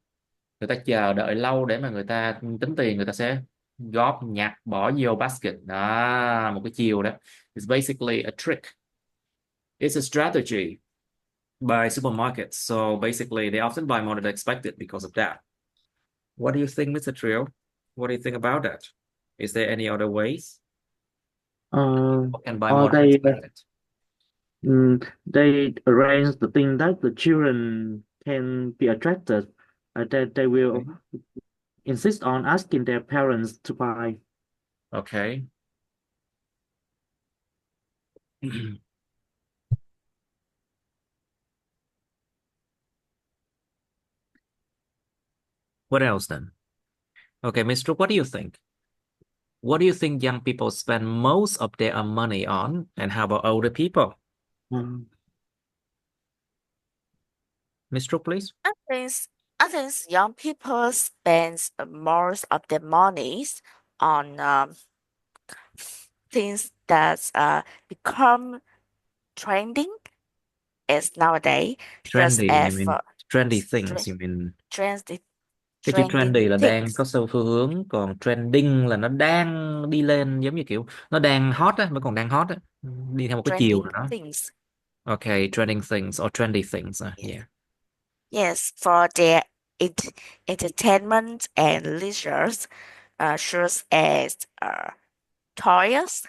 Người ta chờ đợi lâu để mà người ta tính tiền, người ta sẽ góp nhặt bỏ vô basket đó, một cái chiều đó. It's basically a trick. It's a strategy by supermarkets. So basically, they often buy more than expected because of that. What do you think, Mr. Trio? What do you think about that? Is there any other ways uh, people can buy or more than expected? they arrange the thing that the children can be attracted. They will insist on asking their parents to buy. Okay. What else then? Okay, Mr. What do you think? What do you think young people spend most of their money on? And how about older people? Um, Mr. Please. I think young people spend most of their monies on things that become trending as nowadays, just Trendy, you as mean for trendy tre- things, you mean trendy cái chữ trending trendy là đang things, có xu hướng, còn trending là nó đang đi lên, giống như kiểu nó đang hot á, vẫn còn đang hot á, đi theo một cái chiều trending nào đó. things. Okay, trending things or trendy things. Yes, Yeah. yes, for their ent- entertainment and leisures, such as toys.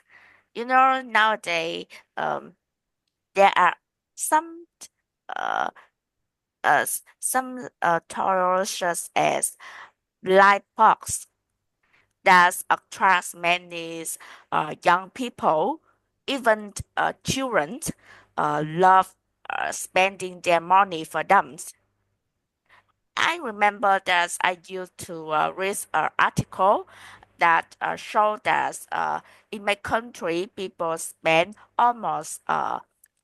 You know, nowadays, um, there are some uh, toys such as light box that attracts many young people, even children, love spending their money for them. I remember that I used to read an article that showed that in my country people spend almost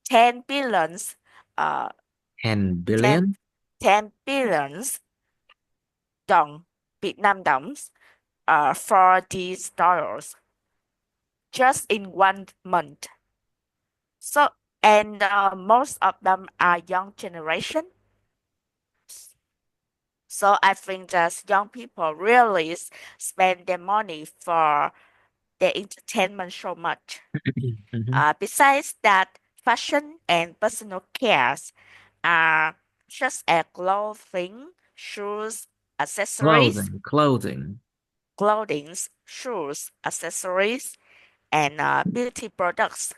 10 billions, uh, 10 10, billion? 10 billions đồng, Việt Nam đồng, for these stores just in 1 month. So, and most of them are young generation. So I think that young people really spend their money for their entertainment so much. Mhm. Besides that, fashion and personal cares are just as clothing, shoes, accessories, Clothing, shoes, accessories, and products,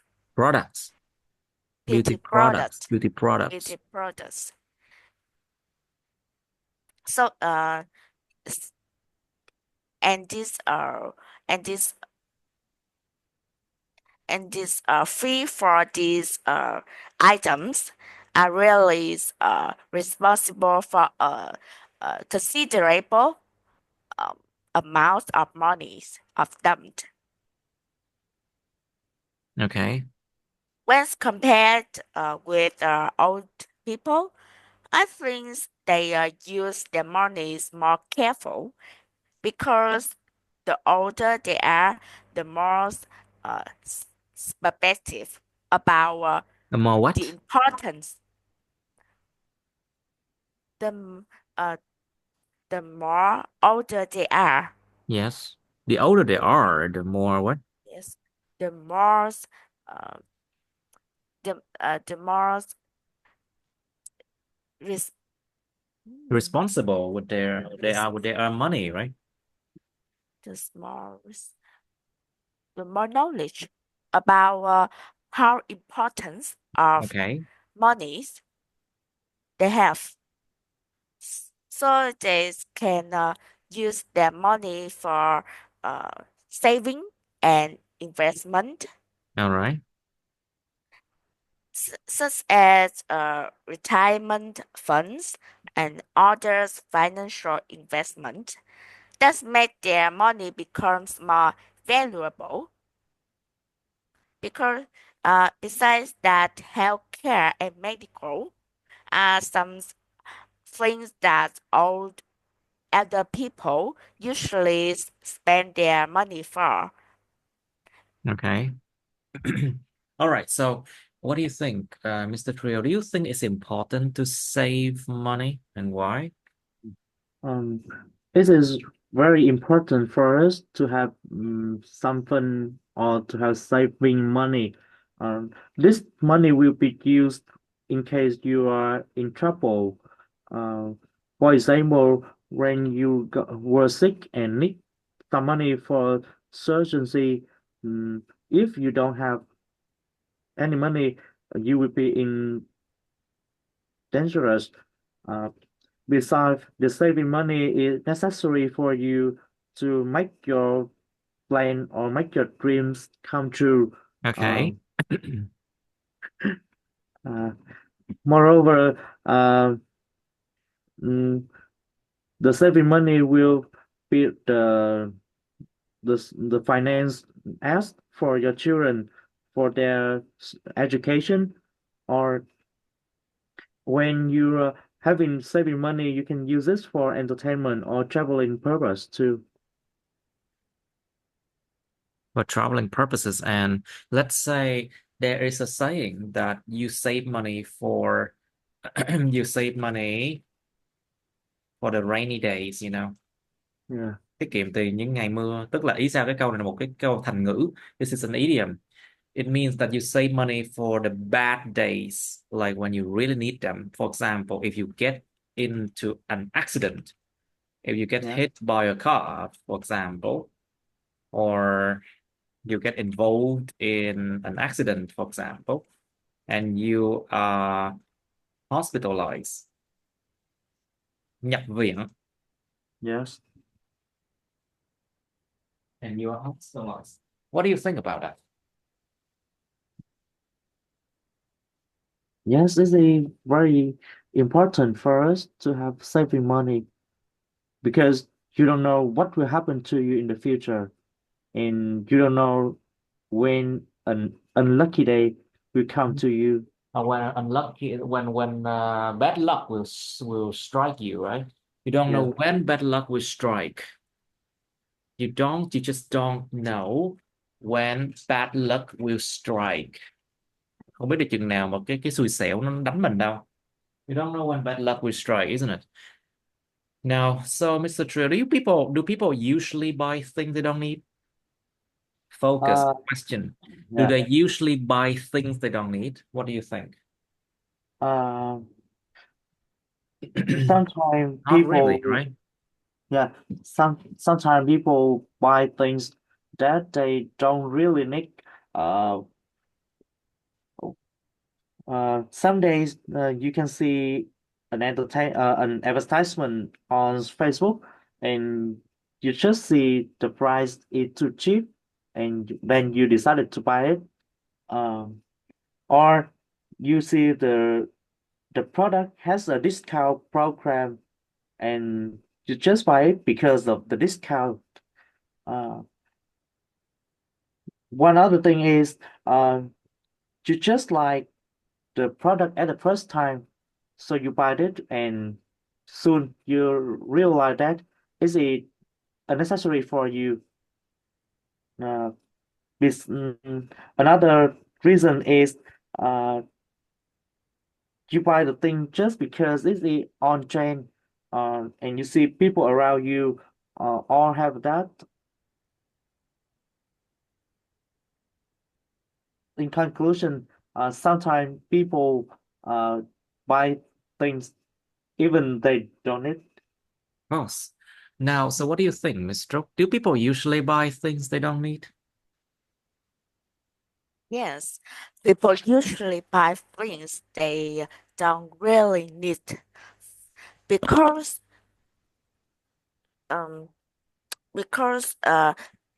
beauty products, beauty beauty products. products. So s- and these are and these and this fee for these items are really responsible for a considerable um, amount of monies of them. Okay. When compared with old people, I think they use their monies more careful because the older they are, the more perspective about More the what? importance, the uh, the more older they are. Yes. The older they are, the more what? Yes, the more uh, the more res- hmm, Responsible with res- with their money, right? the more the more knowledge about how importance of Okay. money they have. So they can use their money for saving and investment, All right. such as retirement funds and other financial investment that make their money becomes more valuable. Because besides that, healthcare and medical are some things that old elder people usually spend their money for. Okay. All right. So, what do you think, Mr. Trio? Do you think it's important to save money and why? Um, it is very important for us to have something or to have saving money. This money will be used in case you are in trouble. Uh, for example, when were sick and need some money for surgery, if you don't have any money, you will be in dangerous. Uh, Besides, the saving money is necessary for you to make your plan or make your dreams come true. Okay. Um, uh, Moreover, mm, the saving money will be the finance asked for your children for their education, or when you're having saving money, you can use this for entertainment or traveling purpose too. For traveling purposes. And let's say there is a saying that you save money for you save money for the rainy days, Yeah. tiết kiệm tiền những ngày mưa. Tức là ý sao cái câu này là một cái câu thành ngữ. This is an idiom. It means that you save money for the bad days, like when you really need them. For example, if you get into an accident, if you get Yeah. hit by a car, for example, or you get involved in an accident, for example, and you are hospitalized, nhập viện, Yes. and you are hospitalized. What do you think about that? Yes, it's a very important for us to have saving money because you don't know what will happen to you in the future, and you don't know when an unlucky day will come to you. When unlucky, when bad luck will strike you, right? You don't Yeah. know when bad luck will strike. You just don't know when bad luck will strike. Không biết được chừng nào mà cái xui xẻo nó đánh mình đâu. You don't know when bad luck will strike, isn't it? Now, so Mr. Trill, do people usually buy things they don't need? Focus Uh, question. Do yeah. they usually buy things they don't need? What do you think? Uh, Sometimes Not really, people, right? yeah, sometimes people buy things that they don't really need. Uh, some days you can see an advertisement on Facebook, and you just see the price is too cheap, and then you decided to buy it. Um, or you see the product has a discount program, and you just buy it because of the discount. Uh, One other thing is, you just like the product at the first time. So you buy it, and soon you realize that is it unnecessary for you. Uh, Another reason is uh, you buy the thing just because it's on trend, and you see people around you all have that. In conclusion, sometimes people buy things even they don't need. Of course. Now, so what do you think, Miss Stroke? Do people usually buy things they don't need? Yes, people usually buy things they don't really need because um because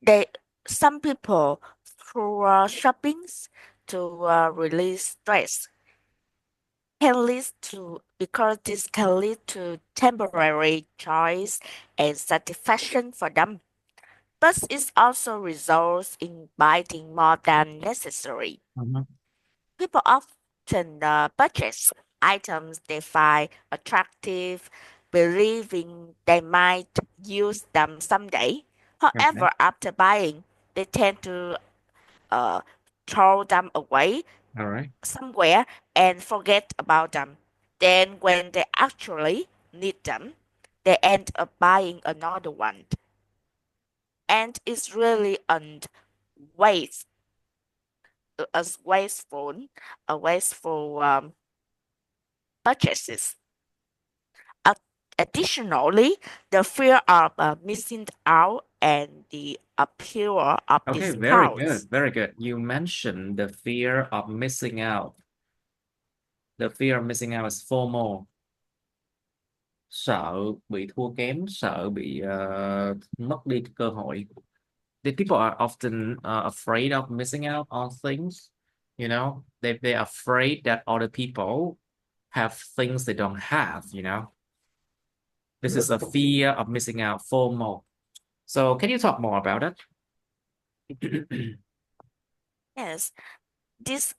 they some people through shoppings to release stress can lead to because this can lead to temporary joys and satisfaction for them, but it also results in buying more than necessary. Mhm. People often purchase items they find attractive, believing they might use them someday. Okay. However, after buying, they tend to uh, throw them away All right. somewhere and forget about them. Then, when they actually need them, they end up buying another one. And it's really waste, as wasteful purchases. Ad- Additionally, the fear of missing out and the appeal of Okay, very discounts. good. Very good. You mentioned the fear of missing out. The fear of missing out is FOMO. Sợ bị thua kém, sợ bị mất đi cơ hội. The people are often afraid of missing out on things. You know, they're afraid that other people have things they don't have, you know. This is a fear of missing out, FOMO. So can you talk more about it? Yes, this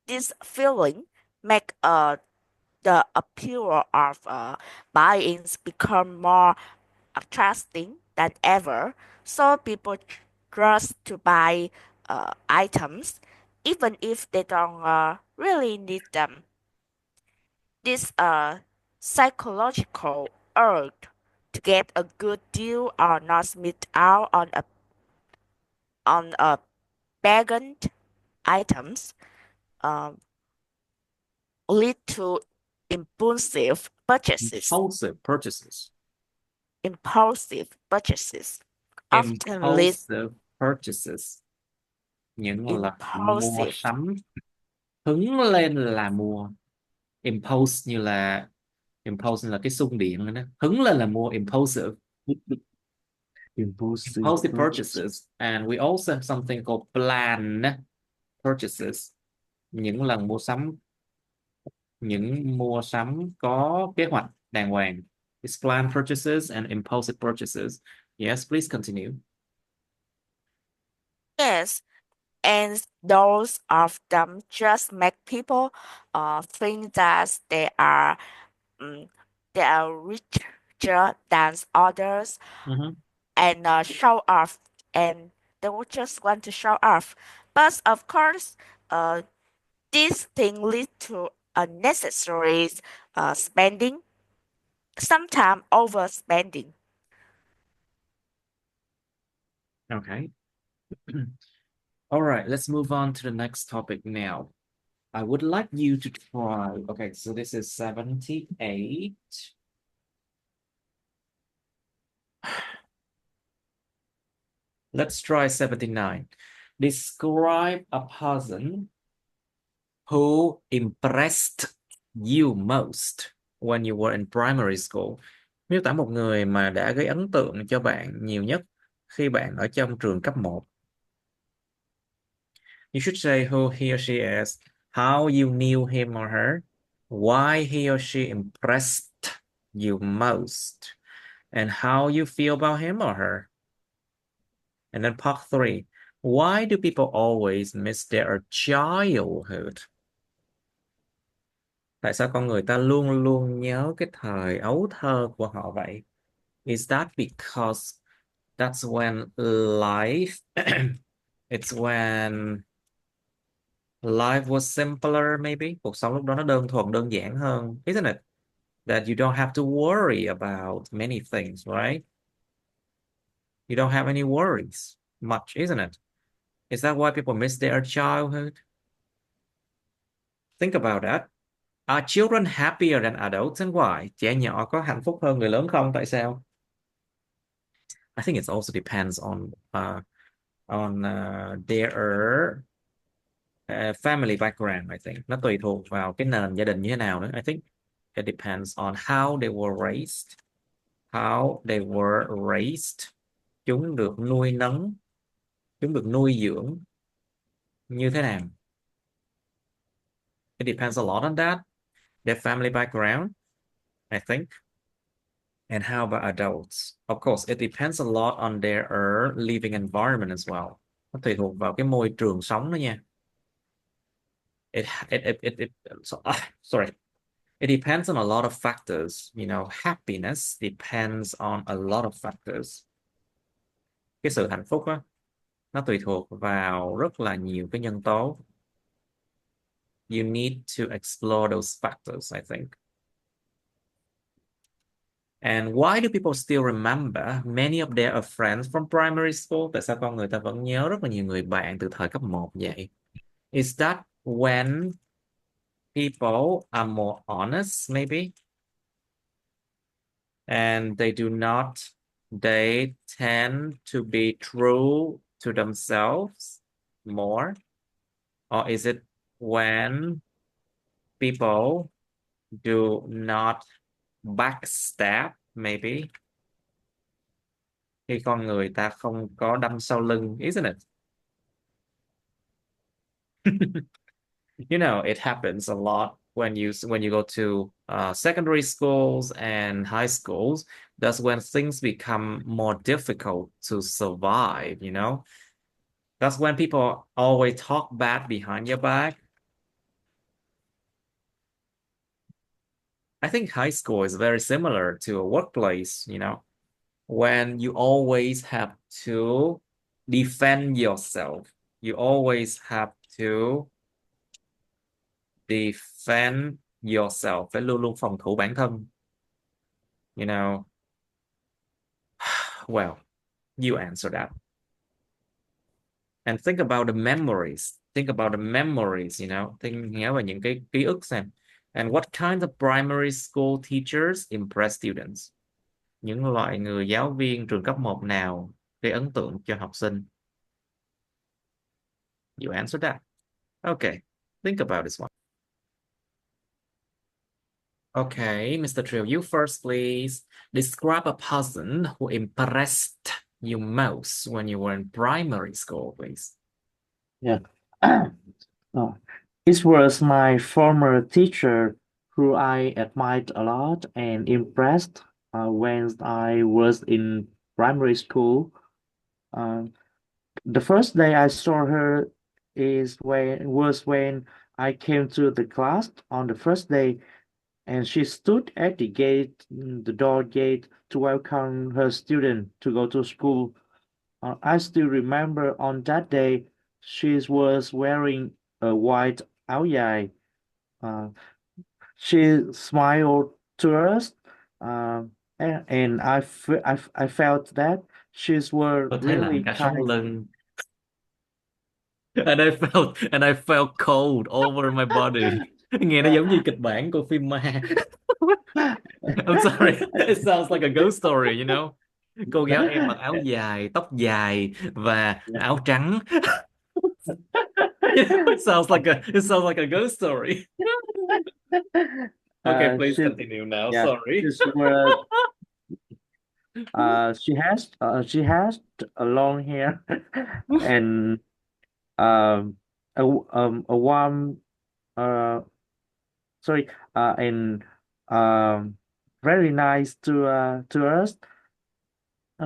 this feeling make the appeal of buy-ins become more attracting than ever. So people trust to buy items even if they don't really need them. This psychological urge to get a good deal or not miss out on a bargained items um, lead to impulsive purchases. Impulsive purchases. Impulsive purchases often lead Impulsive purchases. Những là mua impulsive sắm, hứng lên là mua. Impulse là cái xung điện đó. Hứng lên là mua impulsive. Impulsive Impulsive purchase. purchases. And we also have something called planned purchases. Những lần mua sắm, những mua sắm có kế hoạch đàng hoàng. It's planned purchases and impulsive purchases. Yes, please continue. Yes, and those of them just make people think that mm, they are richer than others Mhm. and show off, and they will just want to show off. But of course, uh, this thing leads to unnecessary spending, sometimes overspending. Okay. All right, let's move on to the next topic now. I would like you to try. Okay, so this is 78. Let's try 79. Describe a person who impressed you most when you were in primary school. Miêu tả một người mà đã gây ấn tượng cho bạn nhiều nhất khi bạn ở trong trường cấp 1. You should say who he or she is, how you knew him or her, why he or she impressed you most, and how you feel about him or her. And then part 3, why do people always miss their childhood? Tại sao con người ta luôn luôn nhớ cái thời ấu thơ của họ vậy? Is that because that's when life, it's when life was simpler maybe? Cuộc sống lúc đó nó đơn thuần, đơn giản hơn, isn't it? That you don't have to worry about many things, right? You don't have any worries much, isn't it? Is that why people miss their childhood? Think about that. Are children happier than adults and why? Trẻ nhỏ có hạnh phúc hơn người lớn không? Tại sao? I think it also depends on their family background. I think nó tùy thuộc vào cái nền gia đình như thế nào nữa. I think it depends on how they were raised. How they were raised. Chúng được nuôi nấng, chúng được nuôi dưỡng như thế nào? It depends a lot on that. Their family background, I think. And how about adults? Of course, it depends a lot on their living environment as well. Nó tùy thuộc vào cái môi trường sống đó nha. Sorry. It depends on a lot of factors. You know, happiness depends on a lot of factors. Cái sự hạnh phúc á, nó tùy thuộc vào rất là nhiều cái nhân tố. You need to explore those factors, I think. And why do people still remember many of their friends from primary school? Tại sao con người ta vẫn nhớ rất là nhiều người bạn từ thời cấp 1 vậy? Is that when people are more honest, maybe? And they tend to be true to themselves more? Or is it when people do not backstab, maybe? Khi con người ta không có đâm sau lưng, isn't it? You know, it happens a lot when you go to secondary schools and high schools. That's when things become more difficult to survive, you know. That's when people always talk bad behind your back. I think high school is very similar to a workplace, you know, when you always have to defend yourself. You always have to defend yourself. Phải luôn luôn phòng thủ bản thân. You know, well, you answer that. And think about the memories. Think about the memories, you know. Nhớ về những cái ký ức xem. And what kind of primary school teachers impress students? Những loại người giáo viên trường cấp 1 nào gây ấn tượng cho học sinh? You answer that. Okay, think about this one. Okay, Mr. Trill, you first, please. Describe a person who impressed you most when you were in primary school, please. Yeah. Oh, it was my former teacher who I admired a lot and impressed when I was in primary school. The first day I saw her was when I came to the class on the first day, and she stood at the gate, the door gate, to welcome her student to go to school. I still remember on that day she was wearing a white áo dài. She smiled to us, and I felt that she were Tôi thấy lạnh really cả sống kind. lưng. And I felt cold over my body. Nghe nó giống như kịch bản của phim ma. I'm sorry. It sounds like a ghost story, you know. Cô giáo em mặc áo dài, tóc dài và áo trắng. It sounds like a ghost story. Okay, please She continue now. yeah Sorry. she's were she has a long hair and a warm sorry and very nice to us.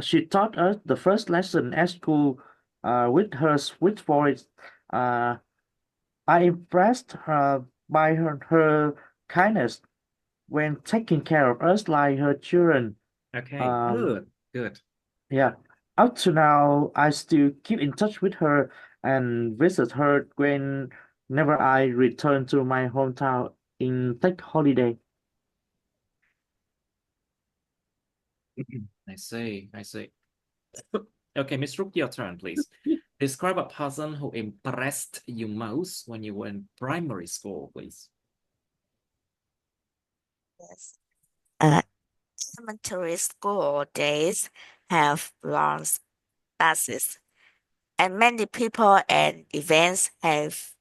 She taught us the first lesson at school with her sweet voice. Uh, I impressed her by her kindness when taking care of us like her children. Okay, Um, good. yeah, up to now, I still keep in touch with her and visit her whenever I return to my hometown in take holiday. I see. Okay, Miss Rook, your turn, please. Describe a person who impressed you most when you were in primary school, please. Yes. Elementary school days have long passes, and many people and events have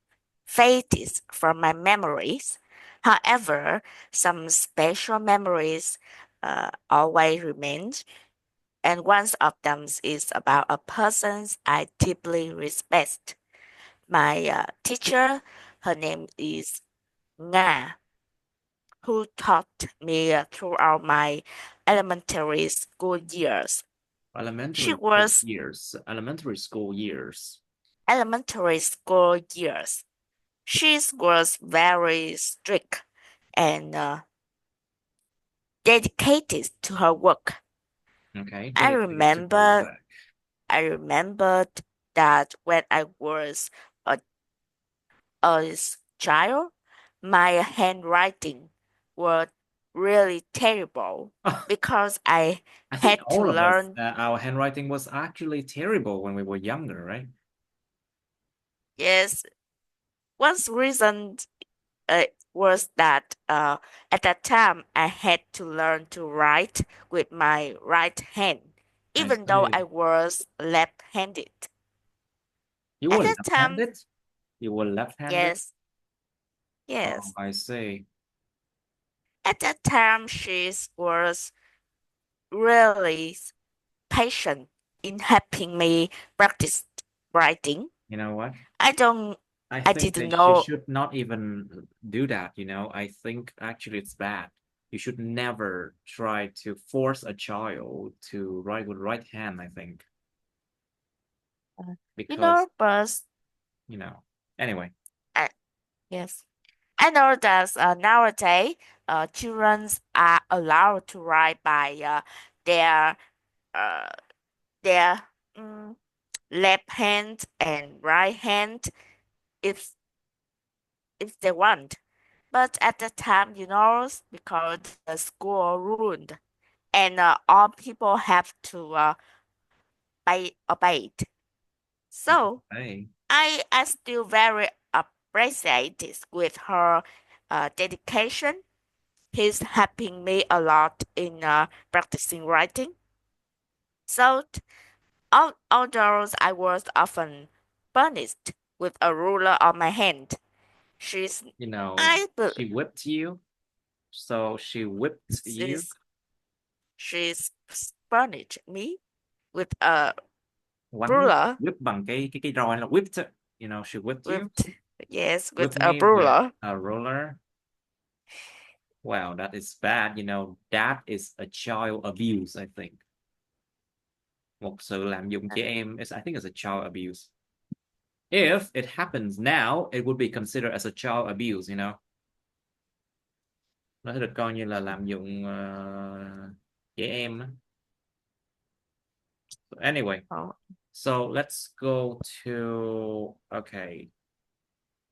faded from my memories. However, some special memories always remain, and one of them is about a person I deeply respect. My teacher, her name is Nga, who taught me throughout my elementary school years. She was Elementary school years. elementary school years. She was very strict and dedicated to her work. Okay, I dedicated to her remember work. I remembered that when I was a, a child, my handwriting was really terrible because I I think had to all of us, learn. our handwriting was actually terrible when we were younger, right? Yes, one reason was that at that time I had to learn to write with my right hand, I even though see. I was left-handed. You At were that time, left-handed? You were left-handed? yes, Oh, yes. I see. At that time, she was really patient in helping me practice writing. You know what? I don't, I I think didn't that you know. should not even do that, you know. I think actually it's bad. You should never try to force a child to write with right hand, I think, uh, because, But you know, anyway, uh, yes. I know that nowadays children are allowed to write by their uh, their mm, left hand and right hand if if they want. But at the time, because the school ruled and all people have to obey it. So hey, I still very appreciated with her dedication. He's helping me a lot in practicing writing. So, although I was often punished with a ruler on my hand, she's you know, I bel- she whipped you. So she whipped you. she's she's punished me with a Quánh ruler whip bằng cái roi là whipped. You know, she whipped you. with yes Whip with a me with ruler. a ruler. Wow, that is bad. You know, that is a child abuse, I think. Một sự lạm dụng trẻ em, I think it's a child abuse. If it happens now, it would be considered as a child abuse, you know. Nó sẽ được coi như là lạm dụng trẻ em. Anyway, Oh, so let's go to, okay,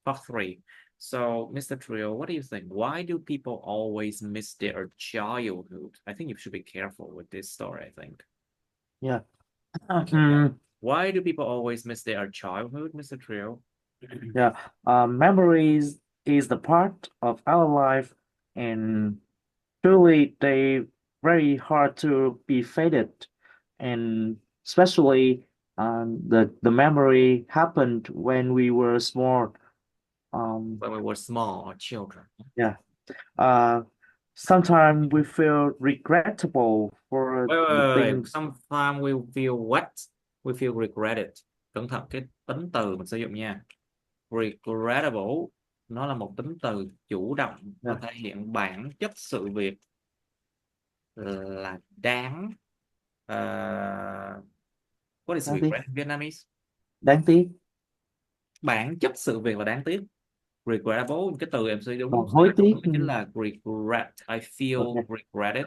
part three. So, Mr. Trio, what do you think? Why do people always miss their childhood? I think you should be careful with this story, I think. Yeah. Why do people always miss their childhood, Mr. Trio? Yeah. Memories is the part of our life, and truly they very hard to be faded, and especially the memory happened when we were small. When we were small or children. Yeah. Uh, Sometimes we feel regrettable for the Wait. things. Sometimes we feel what? We feel regretted. Cẩn thận cái tính từ mình sử dụng nha. Regrettable, nó là một tính từ chủ động, nó Yeah. thể hiện bản chất sự việc là đáng. What is Đáng tiếc. regret in Vietnamese? Đáng tiếc. Bản chất sự việc là đáng tiếc. Regrettable, cái từ em sử dụng Hối tiếc. chính là regret. I feel Okay. regretted.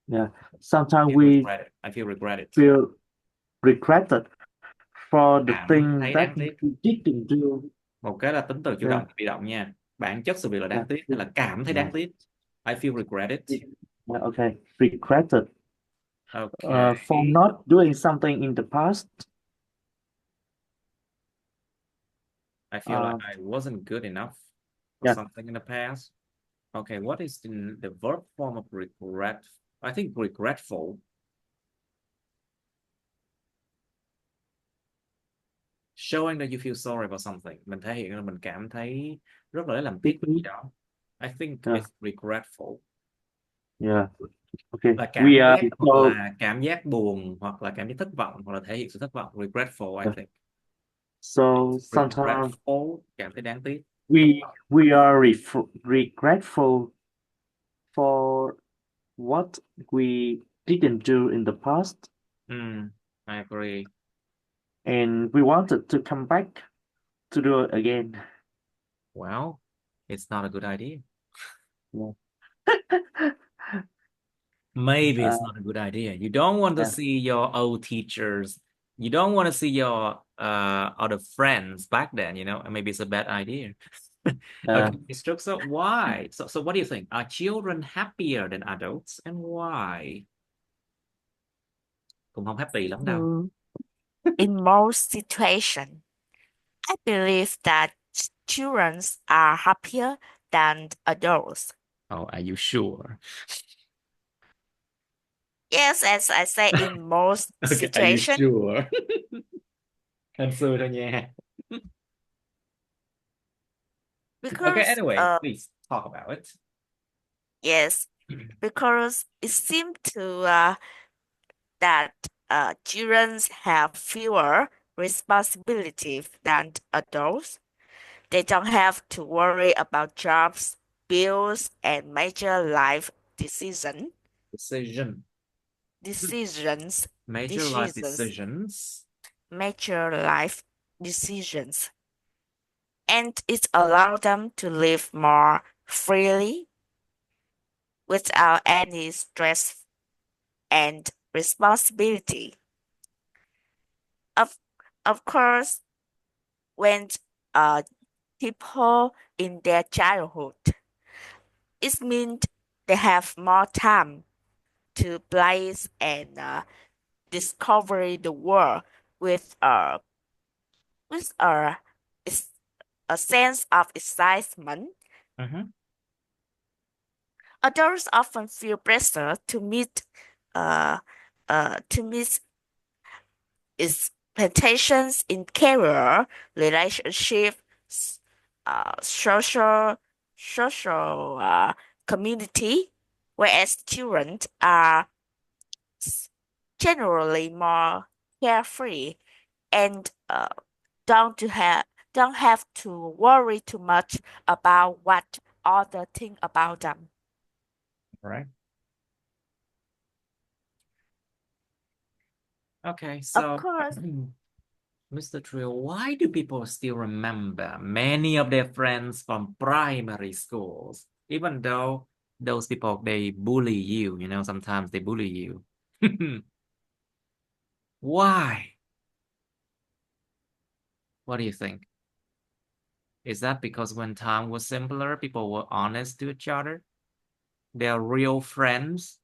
Yeah. Sometimes we I feel regretted. feel regretted for the Cảm thing thấy that đáng tiếc. we didn't do. Một cái là tính từ chủ Yeah. động bị động nha. Bản chất sự việc là đáng Yeah. tiếc hay là cảm thấy đáng Yeah. tiếc. I feel regretted. Yeah. Okay. Regretted. for Okay. not doing something in the past. I feel like Uh, I wasn't good enough for yeah, something in the past. Okay, what is the verb form of regret? I think regretful. Showing that you feel sorry about something. Mình thể hiện là mình cảm thấy rất là lấy làm tiếc tiếc về gì nuối. đó. I think Yeah, it's regretful. yeah. Okay. Là We cảm are giác hoặc so là cảm giác buồn hoặc là cảm giác thất vọng hoặc là thể hiện sự thất vọng. Regretful, I yeah. think. So sometimes Regretful, cảm thấy đáng tiếc. we are regretful for what we didn't do in the past, I agree. and we wanted to come back to do it again. Well, it's not a good idea. Yeah. Maybe Uh, it's not a good idea. You don't want to yeah. see your old teachers. You don't want to see your other friends back then, and maybe it's a bad idea. Uh, Okay, Mr. So why? So what do you think? Are children happier than adults and why? Cũng không happy lắm đâu. Hmm. In most situations, I believe that children are happier than adults. Oh, are you sure? Yes, as I say, in most Okay, are you situations, sure? Hên xui thôi nha. Okay, because anyway, please talk about it. yes, because it seems to that children have fewer responsibilities than adults. They don't have to worry about jobs, bills, and major life decision, Decision. decisions, Major life decisions, decisions. major life decisions. And it allows them to live more freely without any stress and responsibility. Of, of course, when uh, people in their childhood, it means they have more time to play and discover the world with with a, a sense of excitement. Mhm. Adults often feel pressure uh, to meet expectations in career, relationship, social community, whereas children are generally more carefree and don't to have don't have to worry too much about what others think about them. Right. Okay, Of so course, Mr. Trill, why do people still remember many of their friends from primary schools, even though those people they bully you, sometimes they bully you. Why? What do you think? Is that because when time was simpler, people were honest to each other? They're real friends?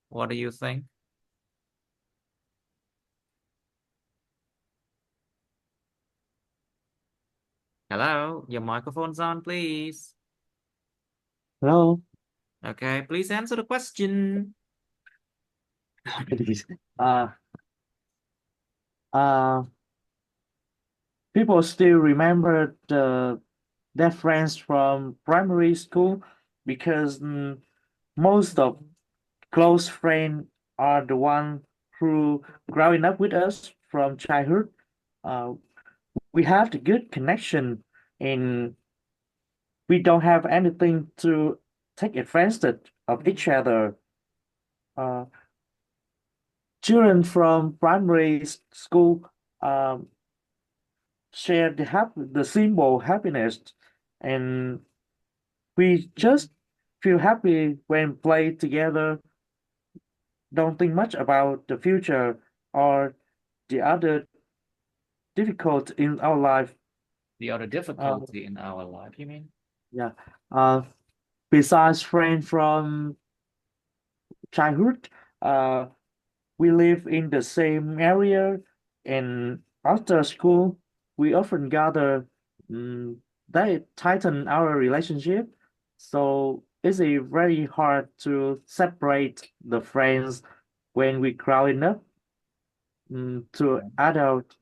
What do you think? Hello, your microphone's on, please. hello. Okay, please answer the question. Uh, uh, People still remember their friends from primary school because most of close friends are the one who growing up with us from childhood. Uh, we have the good connection and we don't have anything to take advantage of each other. Uh, Children from primary school um, share the simple happiness, and we just feel happy when play together. Don't think much about the future or the other difficult in our life. The other Uh, difficulty in our life, you mean? yeah. Uh, Besides friends from childhood, uh, We live in the same area, and after school, we often gather. Mm, they tighten our relationship, so it's very hard to separate the friends when we growing up to adult.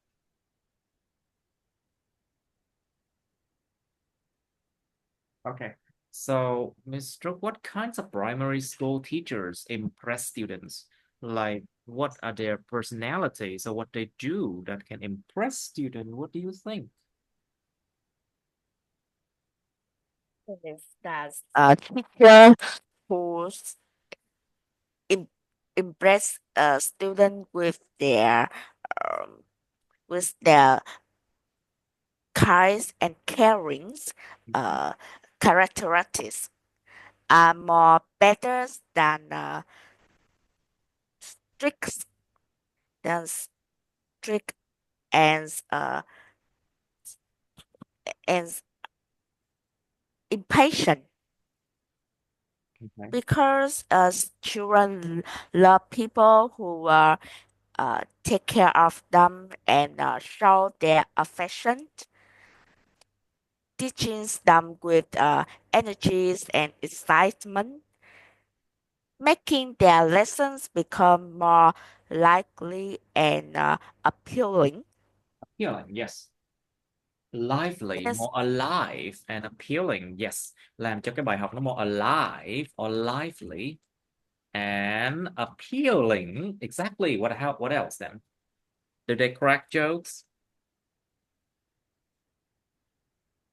Okay. So, Ms. Stroke, what kinds of primary school teachers impress students? Like, what are their personalities or what they do that can impress students? What do you think? Yes, that's a teacher who im- impress a student um, with their kinds and carings Mhm. uh, characteristics are more better strict than strict and and impatient Okay. because children love people who take care of them and show their affection, teaching them with energies and excitement, making their lessons become more likely and appealing. Appealing, yes. Lively, Yes, more alive and appealing. Yes. Làm cho cái bài học nó more alive or lively and appealing. Exactly. What else then? Do they crack jokes?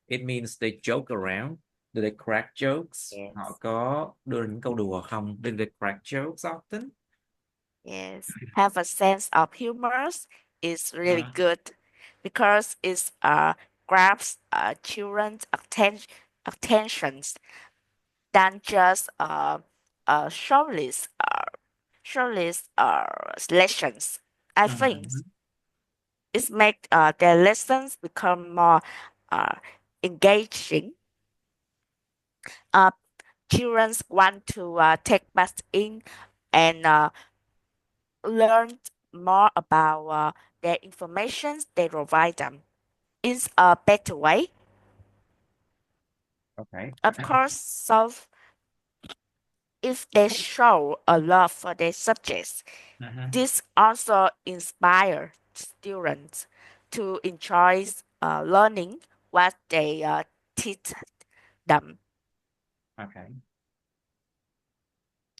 It means they joke around. Do they crack jokes? Họ yes, có đưa những câu đùa không? Do they crack jokes often? yes. Have a sense of humor is really Uh, good because it grabs children's attentions than just shortlist lessons. I think mhm. it makes their lessons become more uh, engaging. Uh, Children want to take part in and learn more about their information they provide them. It's a better way, Okay. of course. So if they show a love for their subjects, Mhm. this also inspires students to enjoy learning what they teach them. Okay.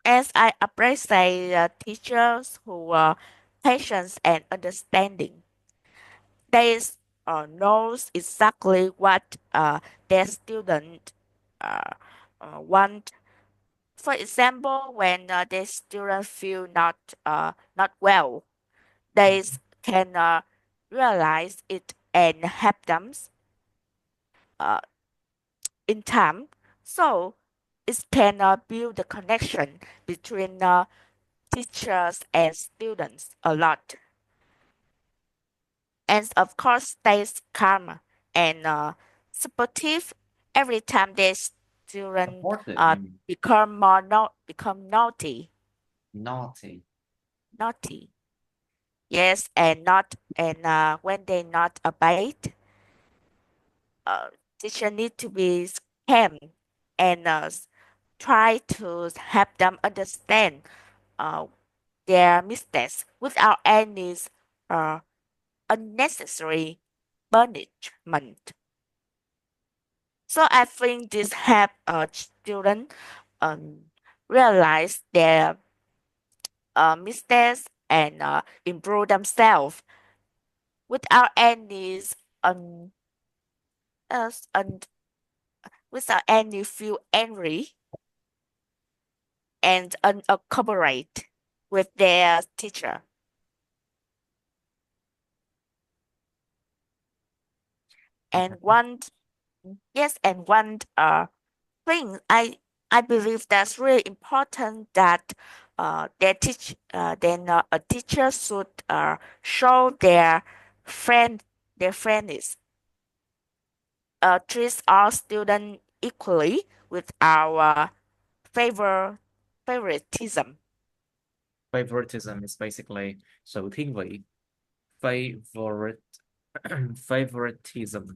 As I appreciate teachers who are patient and understanding, they knows exactly what their student uh, want. For example, when their student feel not well, they can realize it and help them uh, in time. So it can build the connection between teachers and students a lot. And of course, stays calm and supportive every time their student Supportive, you mean. become Naughty. naughty. Yes, and not and when they not obeyed, uh, teacher need to be calm and try to help them understand uh, their mistakes without any uh, unnecessary punishment. So I think this help students um, realize their mistakes and improve themselves without any un, un, without any feel angry and cooperate with their teacher. And Okay. one yes, and one thing I believe that's really important that a teacher should show their friends treat all students equally with our favor favoritism. Favoritism is basically sự thiên vị. Favorite favoritism.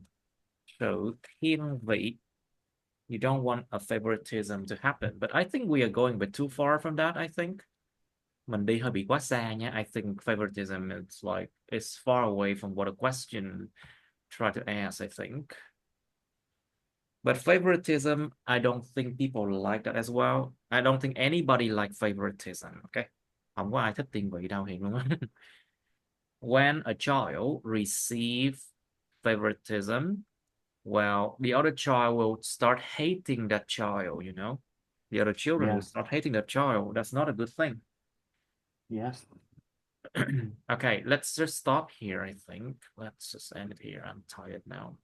Sự thiên vị. You don't want a favoritism to happen, but I think we are going a bit too far from that, I think. Mình đi hơi bị quá xa nha. I think favoritism is like it's far away from what a question try to ask, I think. But favoritism, I don't think people like that as well. I don't think anybody like favoritism, okay? Không có ai thích thiên vị đâu hiện luôn á. When a child receive favoritism, well, the other child will start hating that child, you know? The other children will Yeah. start hating that child. That's not a good thing. Yes. Okay, let's just stop here, I think. Let's just end it here. I'm tired now.